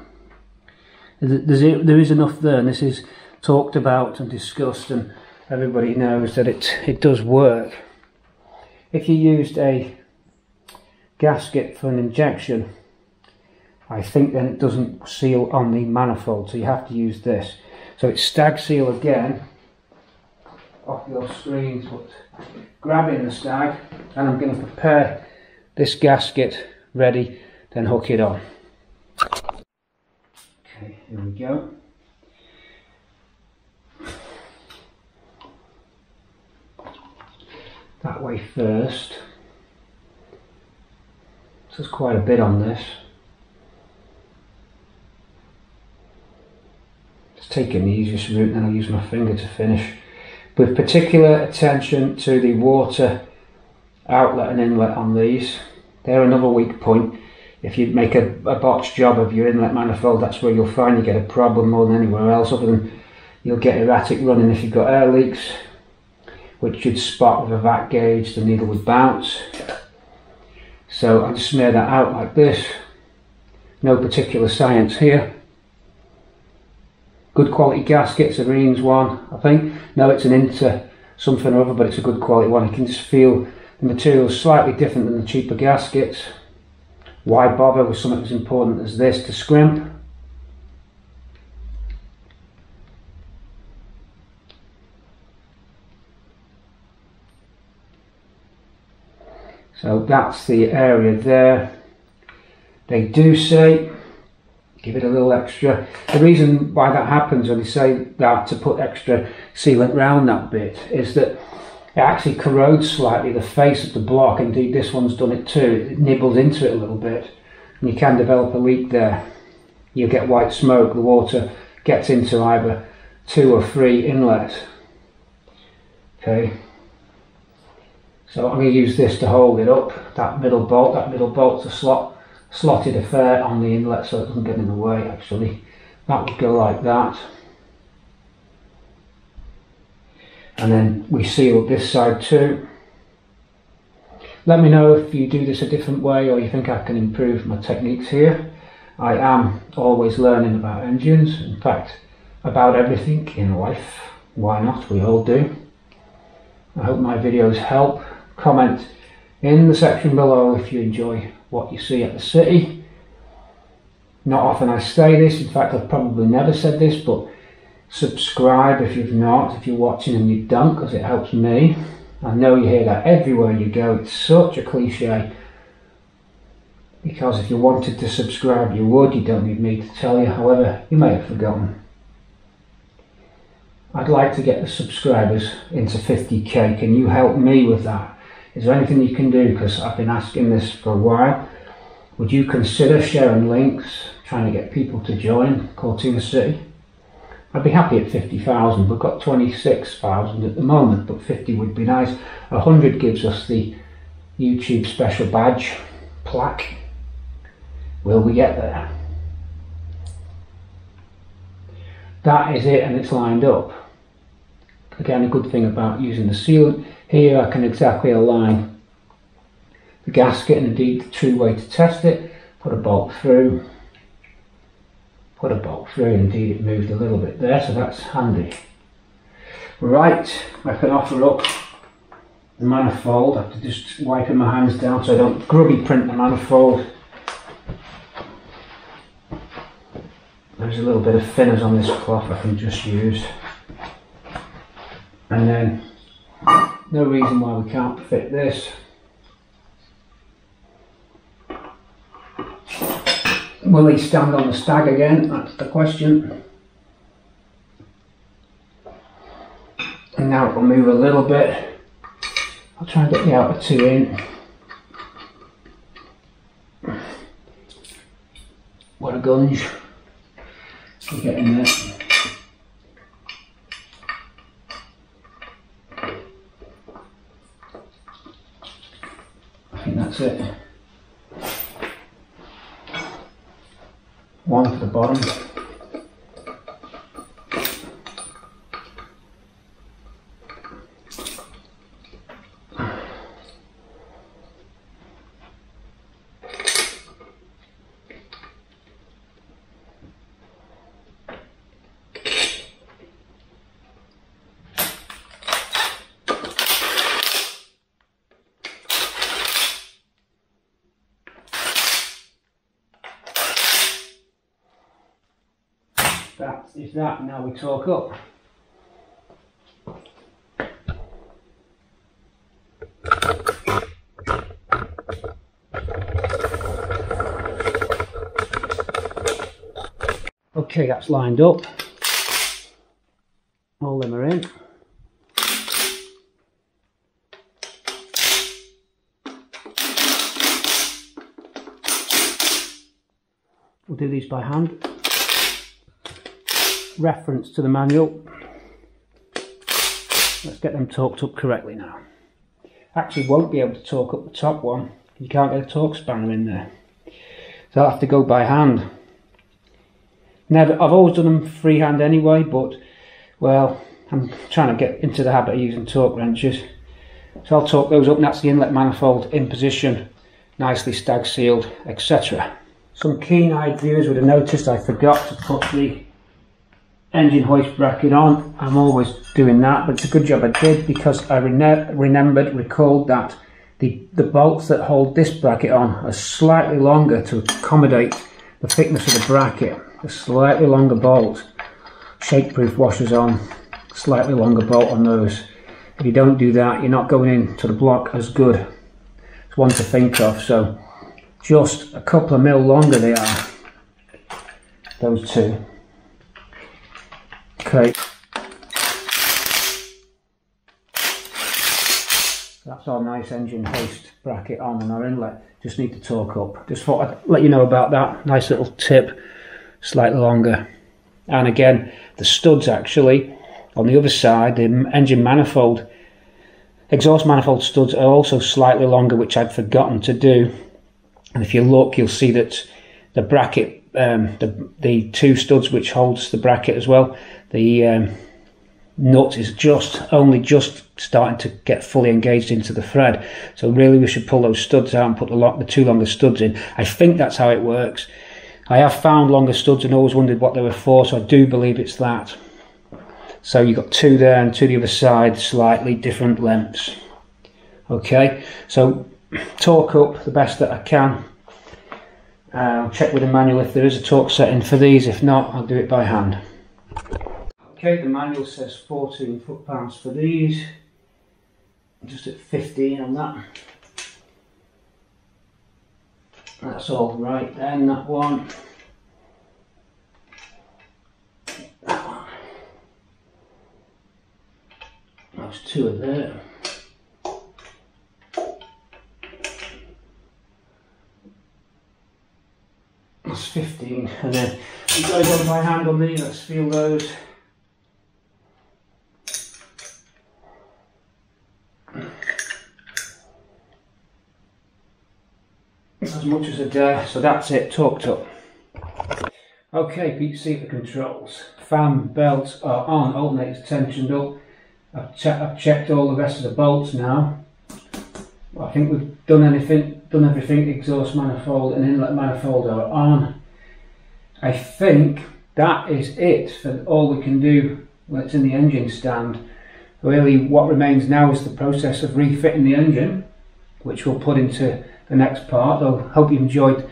S1: There is enough there, and this is talked about and discussed, and everybody knows that it does work. If you used a gasket for an injection, I think then it doesn't seal on the manifold, so you have to use this. So it's stag seal again off your screens, but grabbing the stag, and I'm going to prepare this gasket ready, then hook it on. Okay, here we go. That way first. So there's quite a bit on this. Taking the easiest route, then I'll use my finger to finish, with particular attention to the water outlet and inlet on these. They're another weak point. If you make a botched job of your inlet manifold, that's where you'll find you get a problem more than anywhere else, other than you'll get erratic running if you've got air leaks, which you'd spot with a vac gauge. The needle would bounce. So I'll just smear that out like this. No particular science here. Good quality gasket, it's a Rheens one, I think. No, it's an Inter something or other, but it's a good quality one. You can just feel the material is slightly different than the cheaper gaskets. why bother with something as important as this to scrimp? So that's the area there. They do say give it a little extra. The reason why that happens when they say that to put extra sealant round that bit is that it actually corrodes slightly the face of the block. Indeed, this one's done it too. It nibbles into it a little bit and you can develop a leak there. You get white smoke. The water gets into either 2 or 3 inlets. Okay. So I'm going to use this to hold it up. That middle bolt's a slotted affair on the inlet so it doesn't get in the way actually. That would go like that. And then we seal this side too. Let me know if you do this a different way or you think I can improve my techniques here. I am always learning about engines, in fact about everything in life. Why not? We all do. I hope my videos help. Comment in the section below if you enjoy what you see at the city. Not often I say this, in fact I've probably never said this, but subscribe if you've not, if you're watching and you don't, because it helps me. I know you hear that everywhere you go, it's such a cliche, because if you wanted to subscribe you would, you don't need me to tell you, however you may have forgotten. I'd like to get the subscribers into 50k, can you help me with that? Is there anything you can do, because I've been asking this for a while. Would you consider sharing links, trying to get people to join Cortina City? I'd be happy at 50,000. We've got 26,000 at the moment, but 50 would be nice. 100 gives us the YouTube special badge, plaque. Will we get there? That is it, and it's lined up. Again, a good thing about using the sealant, here I can exactly align the gasket, and indeed the true way to test it, put a bolt through, indeed it moved a little bit there, so that's handy. Right, I can offer up the manifold. I have to just wiping my hands down so I don't grubby print the manifold. There's a little bit of thinners on this cloth I can just use. And then, no reason why we can't fit this. Will he stand on the stag again? That's the question. And now it will move a little bit. I'll try and get the outer 2 in. What a gunge. We'll get in there. I think that's it. One to the bottom. That is that. Now we torque up. Okay, that's lined up. All them are in. We'll do these by hand. Reference to the manual. Let's get them torqued up correctly now. Actually won't be able to torque up the top one. You can't get a torque spanner in there. So I'll have to go by hand. I've always done them freehand anyway, but well, I'm trying to get into the habit of using torque wrenches. So I'll torque those up, and that's the inlet manifold in position, nicely stag sealed, etc. Some keen-eyed viewers would have noticed I forgot to put the engine hoist bracket on. I'm always doing that, but it's a good job I did, because I recalled that the bolts that hold this bracket on are slightly longer to accommodate the thickness of the bracket. A slightly longer bolt. Shake-proof washers on, slightly longer bolt on those. If you don't do that, you're not going into the block as good. It's one to think of. So just a couple of mil longer they are, those two. Okay. That's our nice engine hoist bracket on, and our inlet just need to torque up. Just thought I'd let you know about that. Nice little tip, slightly longer. And again, the studs actually on the other side, the engine manifold, exhaust manifold studs are also slightly longer, which I'd forgotten to do. And if you look, you'll see that the bracket, the two studs which holds the bracket as well, the nut is only just starting to get fully engaged into the thread. So really we should pull those studs out and put the two longer studs in. I think that's how it works. I have found longer studs and always wondered what they were for, so I do believe it's that. So you've got two there and two the other side, slightly different lengths. Okay, so torque up the best that I can. I'll check with the manual if there is a torque setting for these. If not, I'll do it by hand. Okay, the manual says 14 foot-pounds for these. I'm just at 15 on that. That's all right then, that one. That one. Those two are there. That's 15, and then you've got to go by hand on these. Let's feel those. As much as I dare, so that's it, torqued up. Okay, heat seeker controls. Fan belts are on, alternators tensioned up. I've checked all the rest of the bolts now. I think we've done everything. Exhaust manifold and inlet manifold are on. I think that is it for all we can do when it's in the engine stand. Really what remains now is the process of refitting the engine, which we'll put into the next part. I hope you enjoyed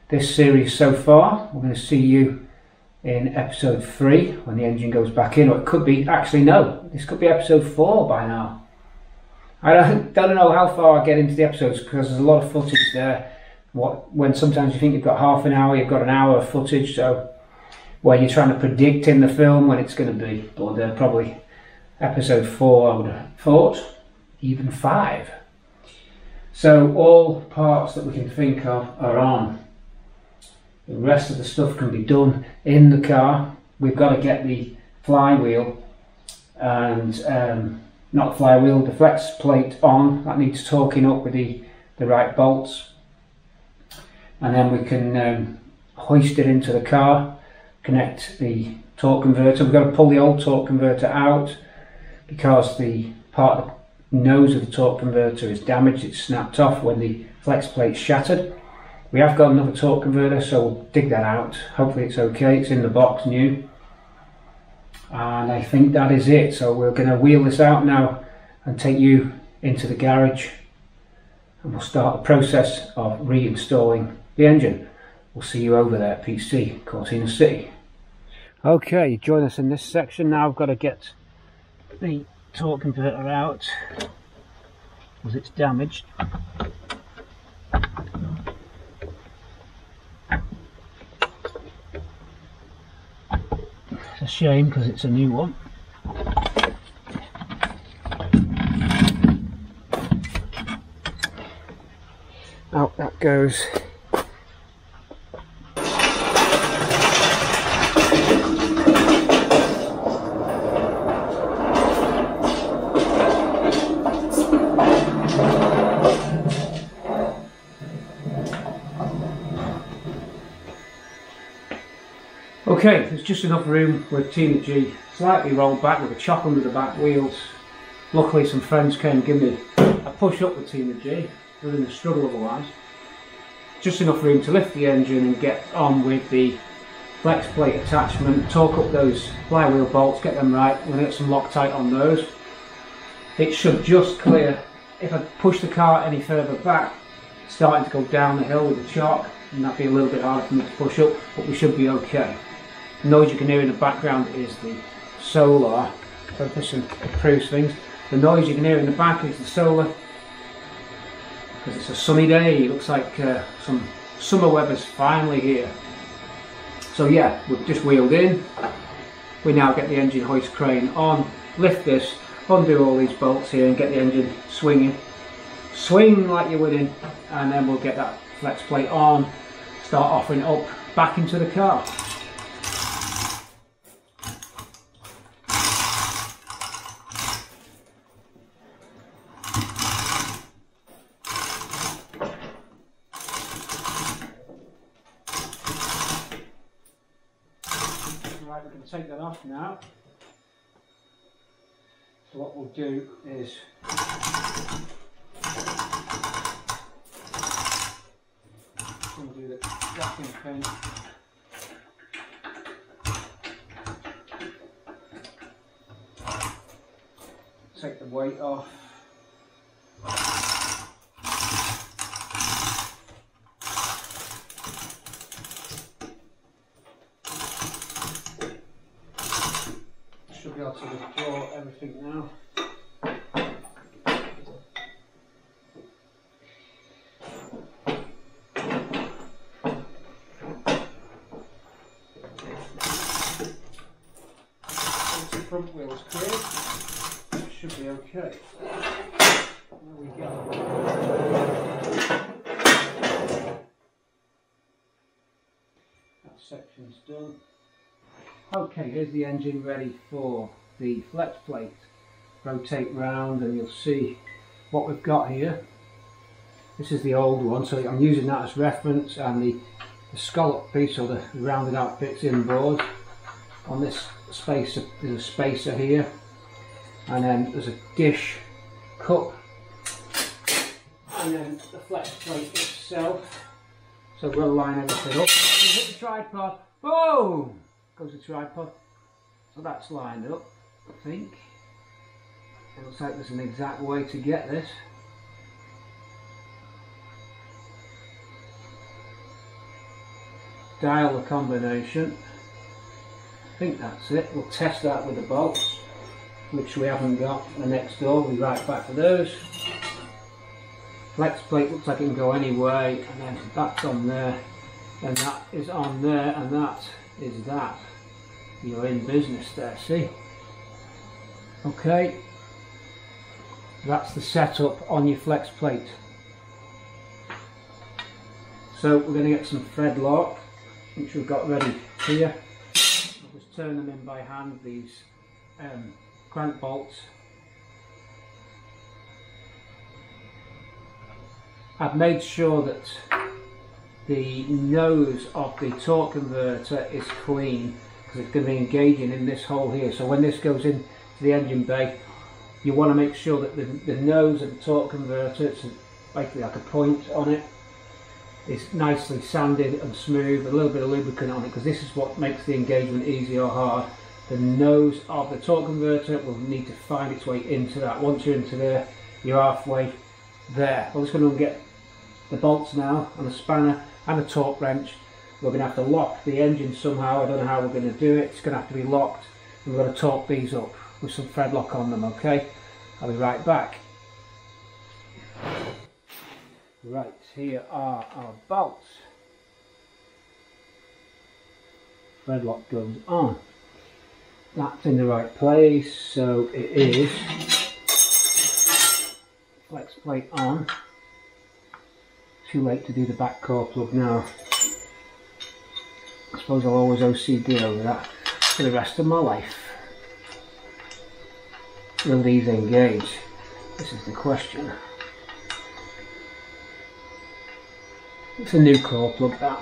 S1: this series so far. We're going to see you in episode 3 when the engine goes back in, or it could be, actually no, this could be episode 4 by now. I don't know how far I get into the episodes because there's a lot of footage there. When sometimes you think you've got half an hour, you've got an hour of footage, so where you're trying to predict in the film when it's going to be. But probably episode 4 I would have thought, even 5. So all parts that we can think of are on. The rest of the stuff can be done in the car. We've got to get the flywheel and not flywheel, the flex plate on. That needs torquing up with the right bolts. And then we can hoist it into the car, connect the torque converter. We've got to pull the old torque converter out because the part of the nose of the torque converter is damaged. It's snapped off when the flex plate's shattered. We have got another torque converter, so we'll dig that out. Hopefully it's okay. It's in the box new. And I think that is it. So we're going to wheel this out now and take you into the garage, and we'll start the process of reinstalling the engine. We'll see you over there at PC, Cortina City. Okay, join us in this section now. I've got to get the torque converter out because it's damaged. It's a shame because it's a new one. Out that goes. Okay, there's just enough room with Tina G slightly rolled back with a chop under the back wheels. Luckily some friends came and give me a push up with Tina G, within a struggle otherwise. Just enough room to lift the engine and get on with the flex plate attachment, torque up those flywheel bolts, get them right. We're going to get some Loctite on those. It should just clear if I push the car any further back, it's starting to go down the hill with the chalk, and that'd be a little bit harder for me to push up, but we should be okay. The noise you can hear in the background is the solar. So this improves things. The noise you can hear in the back is the solar, because it's a sunny day. It looks like some summer weather's finally here. So yeah, we've just wheeled in. We now get the engine hoist crane on, lift this, undo all these bolts here and get the engine swinging. Swing like you're winning, and then we'll get that flex plate on, start offering it up back into the car. Right, we can take that off now. So what we'll do is undo the wrapping pin. Take the weight off. Should be able to withdraw everything now. Once the front wheel is clear, it should be okay. There we go. That section's done. Okay, here's the engine ready for the flex plate. Rotate round and you'll see what we've got here. This is the old one, so I'm using that as reference, and the scallop piece, or the rounded out bits inboard. On this spacer, there's a spacer here, and then there's a dish cup, and then the flex plate itself. So we'll line everything up. You hit the tripod, boom! Goes the tripod. So that's lined up, I think. It looks like there's an exact way to get this. Dial the combination. I think that's it. We'll test that with the bolts, which we haven't got. The next door, we'll be right back for those. Flex plate looks like it can go any way, and then that's on there, and that is on there, and that is that. You're in business there, see? Okay, that's the setup on your flex plate. So we're going to get some thread lock, which we've got ready here. I'll just turn them in by hand, these crank bolts. I've made sure that the nose of the torque converter is clean, because it's going to be engaging in this hole here. So when this goes into the engine bay, you want to make sure that the nose of the torque converter, it's basically like a point on it, is nicely sanded and smooth, a little bit of lubricant on it, because this is what makes the engagement easy or hard. The nose of the torque converter will need to find its way into that. Once you're into there, you're halfway there. I'm just going to get the bolts now, and a spanner and a torque wrench. We're going to have to lock the engine somehow. I don't know how we're going to do it. It's going to have to be locked, and we're going to torque these up with some thread lock on them, okay? I'll be right back. Right, here are our bolts. Thread lock goes on. That's in the right place, so it is. Flex plate on. Too late to do the back core plug now. I suppose I'll always OCD over that for the rest of my life. Will these engage? This is the question. It's a new core plug, that.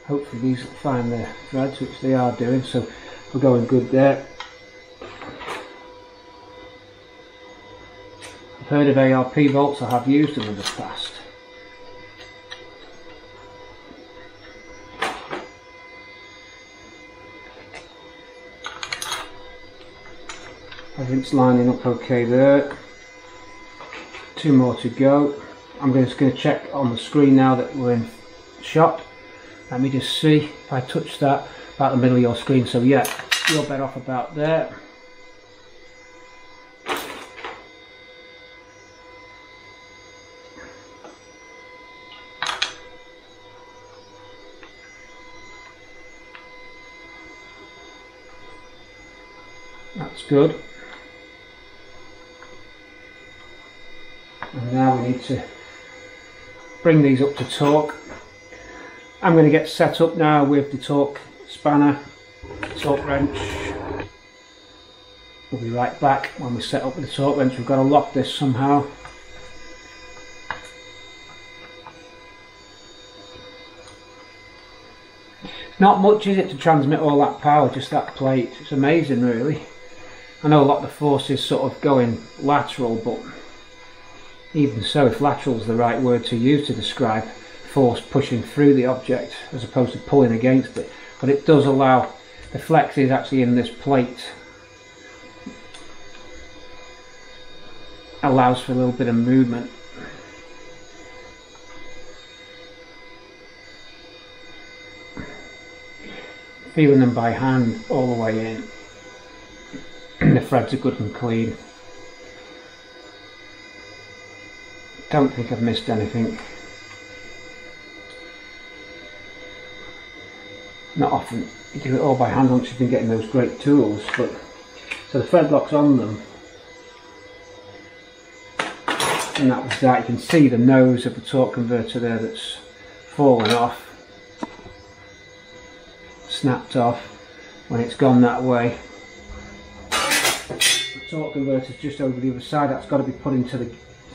S1: Hopefully these will find their threads, which they are doing, so we're going good there. heard of ARP bolts, I have used them in the past. Everything's lining up okay there. 2 more to go. I'm just going to check on the screen now that we're in shot. Let me just see if I touch that about the middle of your screen. So yeah, you're better off about there. That's good. And now we need to bring these up to torque. I'm going to get set up now with the torque spanner, torque wrench. We'll be right back when we set up with the torque wrench. We've got to lock this somehow. Not much, is it, to transmit all that power, just that plate. It's amazing really. I know a lot of the force is sort of going lateral, but even so, if lateral is the right word to use to describe force pushing through the object as opposed to pulling against it, but it does allow, the flex is actually in this plate, allows for a little bit of movement. Feeling them by hand all the way in. The threads are good and clean. Don't think I've missed anything. Not often you do it all by hand once you've been getting those great tools, but so the thread lock's on them, and that was that. You can see the nose of the torque converter there that's fallen off, snapped off when it's gone that way. The torque converter's just over the other side. That's got to be put into the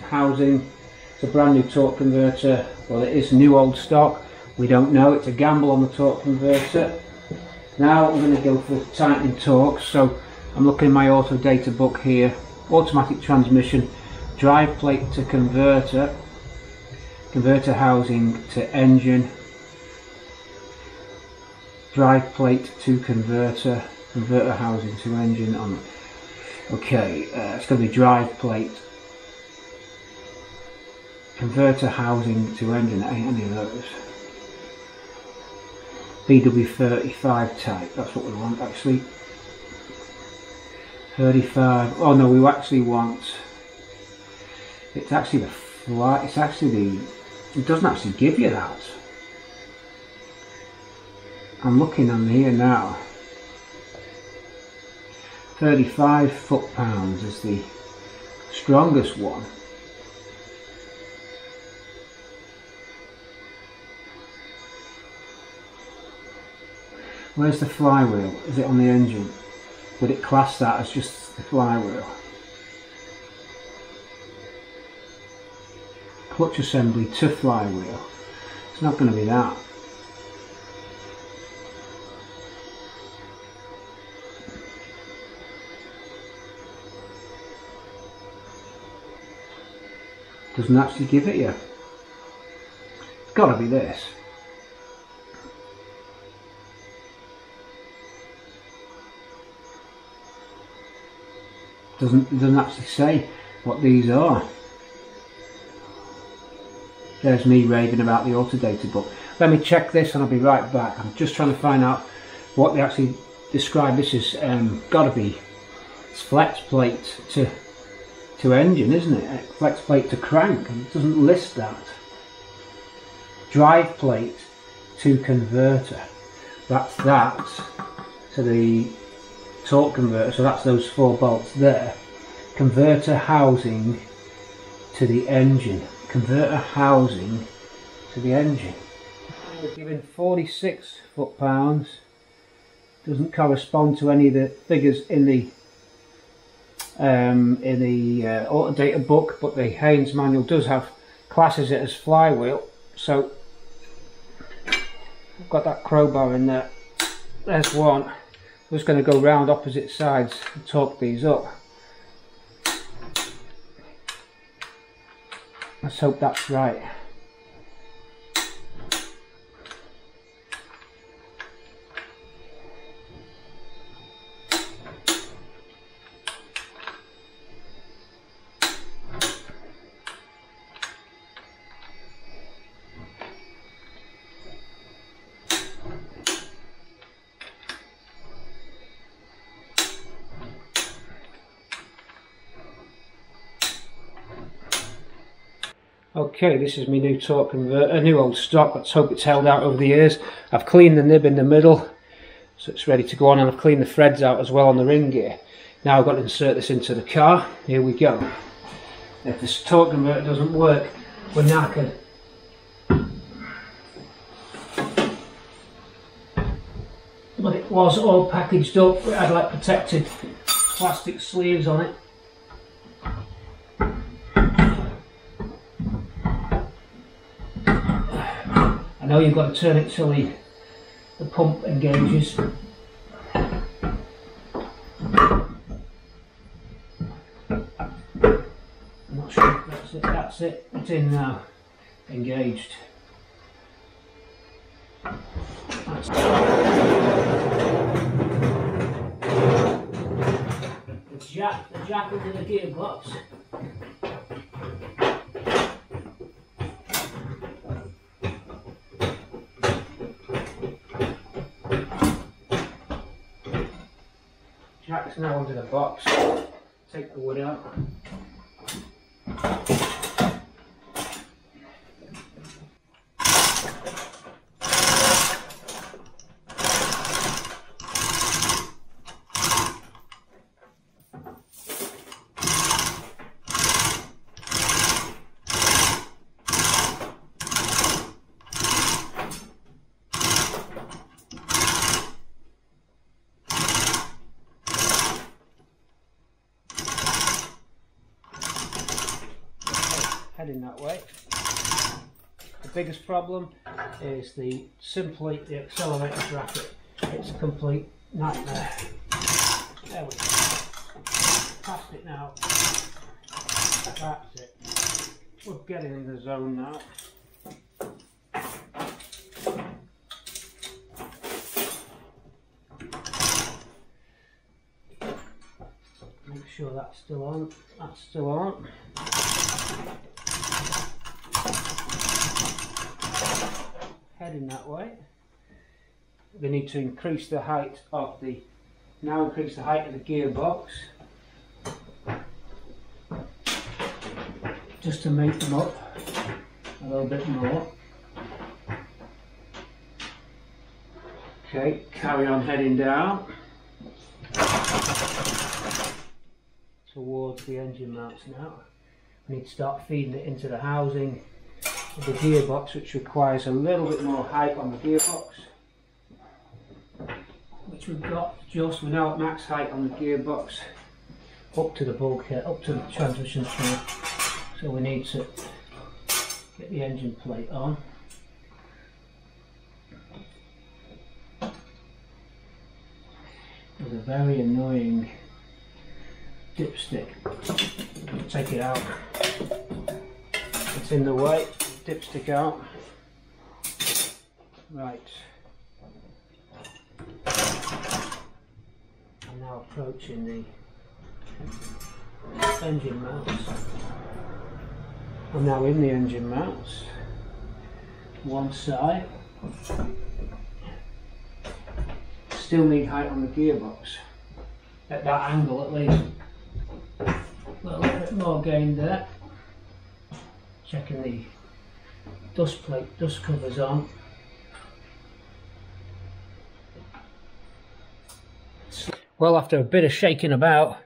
S1: housing. It's a brand new torque converter. Well, it is new old stock. We don't know. It's a gamble on the torque converter. Now I'm going to go for tightening torque. So I'm looking at my auto data book here. Automatic transmission, drive plate to converter, converter housing to engine, drive plate to converter, converter housing to engine on. Okay, it's going to be drive plate, converter housing to engine. Ain't any of those. BW35 type, that's what we want actually. 35, oh no, we actually want, it's actually the flight, it's actually the, it doesn't actually give you that. I'm looking on here now. 35 foot-pounds is the strongest one. Where's the flywheel? Is it on the engine? Would it class that as just the flywheel? Clutch assembly to flywheel. It's not going to be that. Doesn't actually give it you. It's got to be this. It doesn't actually say what these are. There's me raving about the Autodata book. Let me check this and I'll be right back. I'm just trying to find out what they actually describe. This is got to be, it's flex plate to engine, isn't it? Flex plate to crank, and it doesn't list that. Drive plate to converter. That's that. So the torque converter, so that's those 4 bolts there. Converter housing to the engine. Converter housing to the engine. We're given 46 foot-pounds. Doesn't correspond to any of the figures in the Autodata book, but the Haynes manual does have classes it as flywheel. So I've got that crowbar in there. There's one. I'm just going to go round opposite sides and torque these up. Let's hope that's right. Okay, this is my new torque converter, new old stock. Let's hope it's held out over the years. I've cleaned the nib in the middle, so it's ready to go on, and I've cleaned the threads out as well on the ring gear. Now I've got to insert this into the car. Here we go. If this torque converter doesn't work, we're knackered. But it was all packaged up. It had like protected plastic sleeves on it. I know you've got to turn it till the pump engages. I'm not sure if that's it, it's in now, engaged. The jack under the gearbox. Jack's now under the box. Take the wood out. Heading that way. The biggest problem is the accelerator bracket. It's a complete nightmare. There we go. Past it now. That's it. We're getting in the zone now. Make sure that's still on. That's still on. Heading that way. We need to increase the height of the gearbox just to make them up a little bit more. Okay, carry on heading down towards the engine mounts now. We need to start feeding it into the housing of the gearbox, which requires a little bit more height on the gearbox, which we've got just. We're now at max height on the gearbox up to the bulkhead, up to the transmission string, so we need to get the engine plate on. There's a very annoying dipstick. Take it out. It's in the way. Dipstick out. Right. I'm now approaching the engine mounts. I'm now in the engine mounts. One side. Still need height on the gearbox. At that angle at least. A little bit more gain there. Checking the dust covers on. Well, after a bit of shaking about,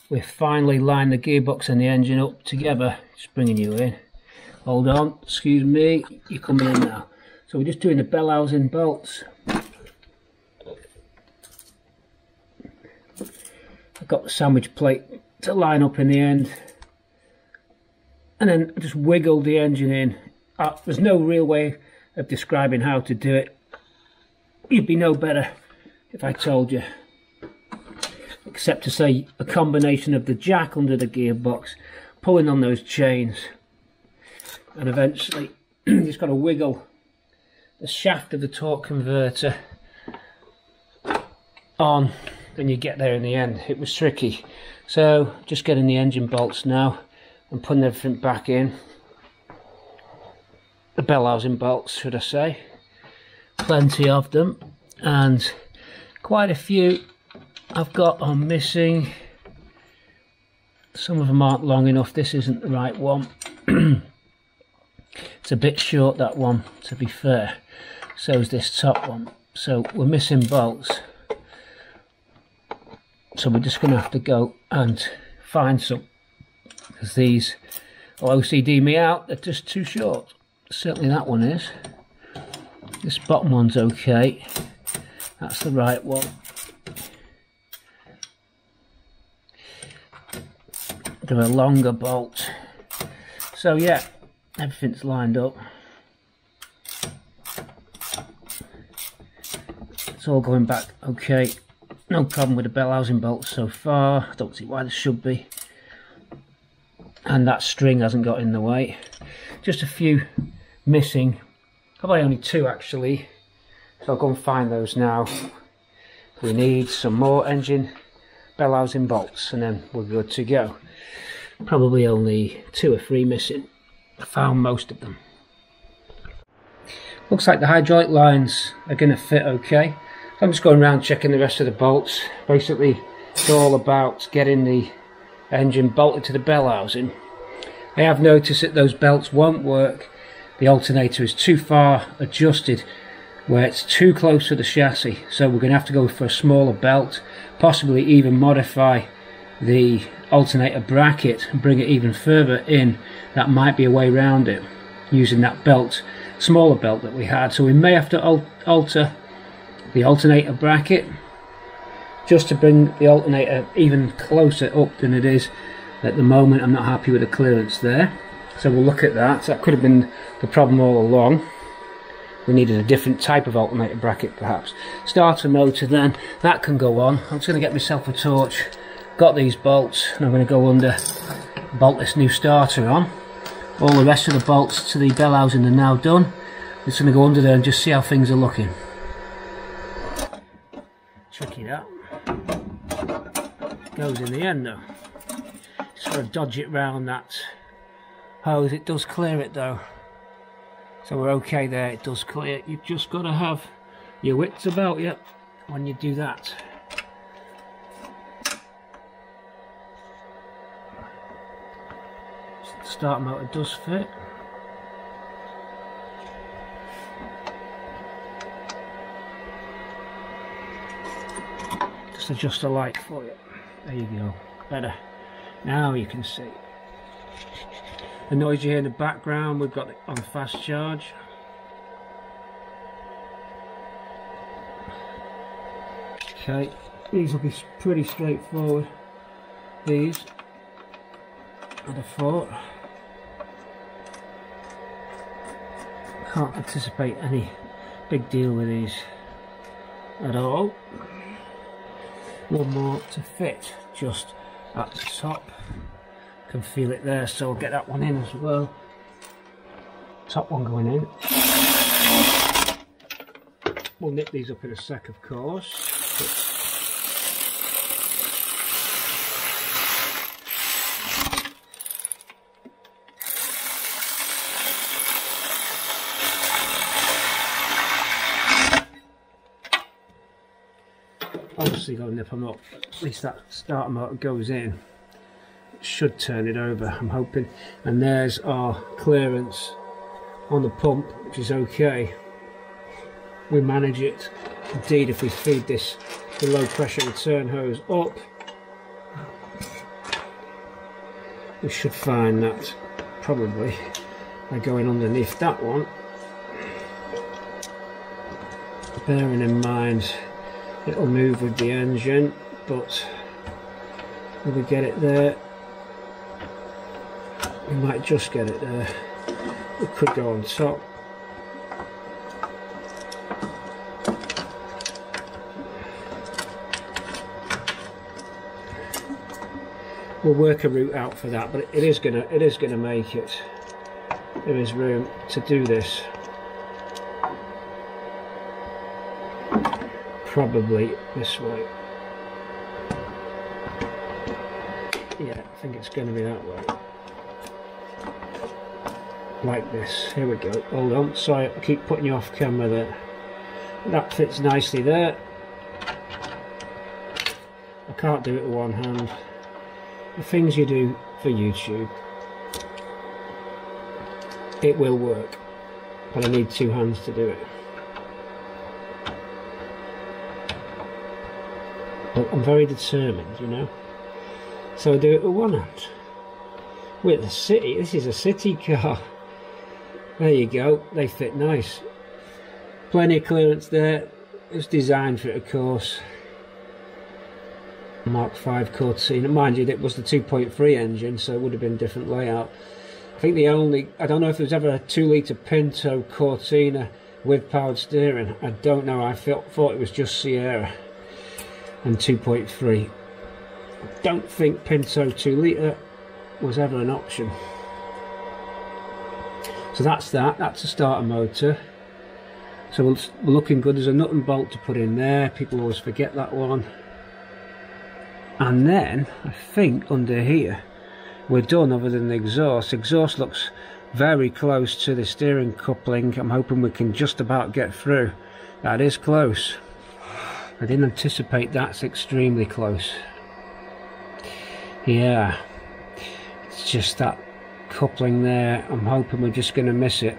S1: we've finally lined the gearbox and the engine up together. Just bringing you in. Hold on, excuse me, you're coming in now. So we're just doing the bell housing bolts. I've got the sandwich plate to line up in the end, and then just wiggle the engine in. There's no real way of describing how to do it. You'd be no better if I told you, except to say a combination of the jack under the gearbox, pulling on those chains, and eventually you just got to wiggle the shaft of the torque converter on, and you get there in the end. It was tricky, so just getting the engine bolts now and putting everything back in. The bell housing bolts, should I say. Plenty of them, and quite a few I've got are missing. Some of them aren't long enough. This isn't the right one. It's a bit short, that one, to be fair. So is this top one. So we're missing bolts. So we're just going to have to go and find some, because these will OCD me out. They're just too short. Certainly that one is. This bottom one's okay. That's the right one. Do a longer bolt. So yeah, everything's lined up. It's all going back okay. No problem with the bell housing bolts so far. I don't see why there should be. And that string hasn't got in the way. Just a few missing. Probably only two actually. So I'll go and find those now. We need some more engine bell housing bolts and then we're good to go. Probably only 2 or 3 missing. I found most of them. Looks like the hydraulic lines are going to fit okay. So I'm just going around checking the rest of the bolts. Basically it's all about getting the engine bolted to the bell housing. I have noticed that those belts won't work. The alternator is too far adjusted where it's too close to the chassis, so we're going to have to go for a smaller belt, possibly even modify the alternator bracket and bring it even further in. That might be a way around it using that belt, smaller belt that we had. So we may have to alter the alternator bracket just to bring the alternator even closer up than it is at the moment. I'm not happy with the clearance there, so we'll look at that. That could have been the problem all along. We needed a different type of alternator bracket perhaps. Starter motor then, that can go on. I'm just going to get myself a torch. Got these bolts and I'm going to go under, bolt this new starter on. All the rest of the bolts to the bell housing are now done. I'm just going to go under there and just see how things are looking. Tricky that. Goes in the end though. Just got to dodge it round that hose. It does clear it though. So we're okay there, it does clear. You've just got to have your wits about you when you do that. The starter motor does fit. Just adjust the light for you. There you go. Better. Now you can see. The noise you hear in the background, we've got it on fast charge. Okay, these will be pretty straightforward. These, I'd have thought. Can't anticipate any big deal with these at all. One more to fit just at the top. Can feel it there, so I'll get that one in as well. Top one going in. We'll nip these up in a sec, of course. Obviously got to nip them up. At least that starter motor goes in. Should turn it over, I'm hoping. And there's our clearance on the pump, which is okay. We manage it. Indeed, if we feed this the low pressure return hose up, we should find that probably by going underneath that one. Bearing in mind it'll move with the engine, but if we get it there, we might just get it there. It could go on top. We'll work a route out for that, but it is gonna make it. there is room to do this. Probably this way. Yeah, I think it's going to be that way. Like this. Here we go. Hold on, sorry, I keep putting you off camera there. That fits nicely there. I can't do it with one hand. The things you do for YouTube, it will work, but I need two hands to do it. But I'm very determined, you know. So I do it with one hand. With the city, this is a city car. There you go, they fit nice. Plenty of clearance there. It was designed for it, of course. Mark 5 Cortina. Mind you, it was the 2.3 engine, so it would have been a different layout. I think the only, I don't know if there was ever a 2-litre Pinto Cortina with powered steering. I don't know, I thought it was just Sierra and 2.3. I don't think Pinto 2-litre was ever an option. So that's a starter motor. So we're looking good. There's a nut and bolt to put in there. People always forget that one. And then I think under here we're done, other than the exhaust. Exhaust looks very close to the steering coupling. I'm hoping we can just about get through. That is close. I didn't anticipate that's extremely close. Yeah, it's just that coupling there. I'm hoping we're just going to miss it.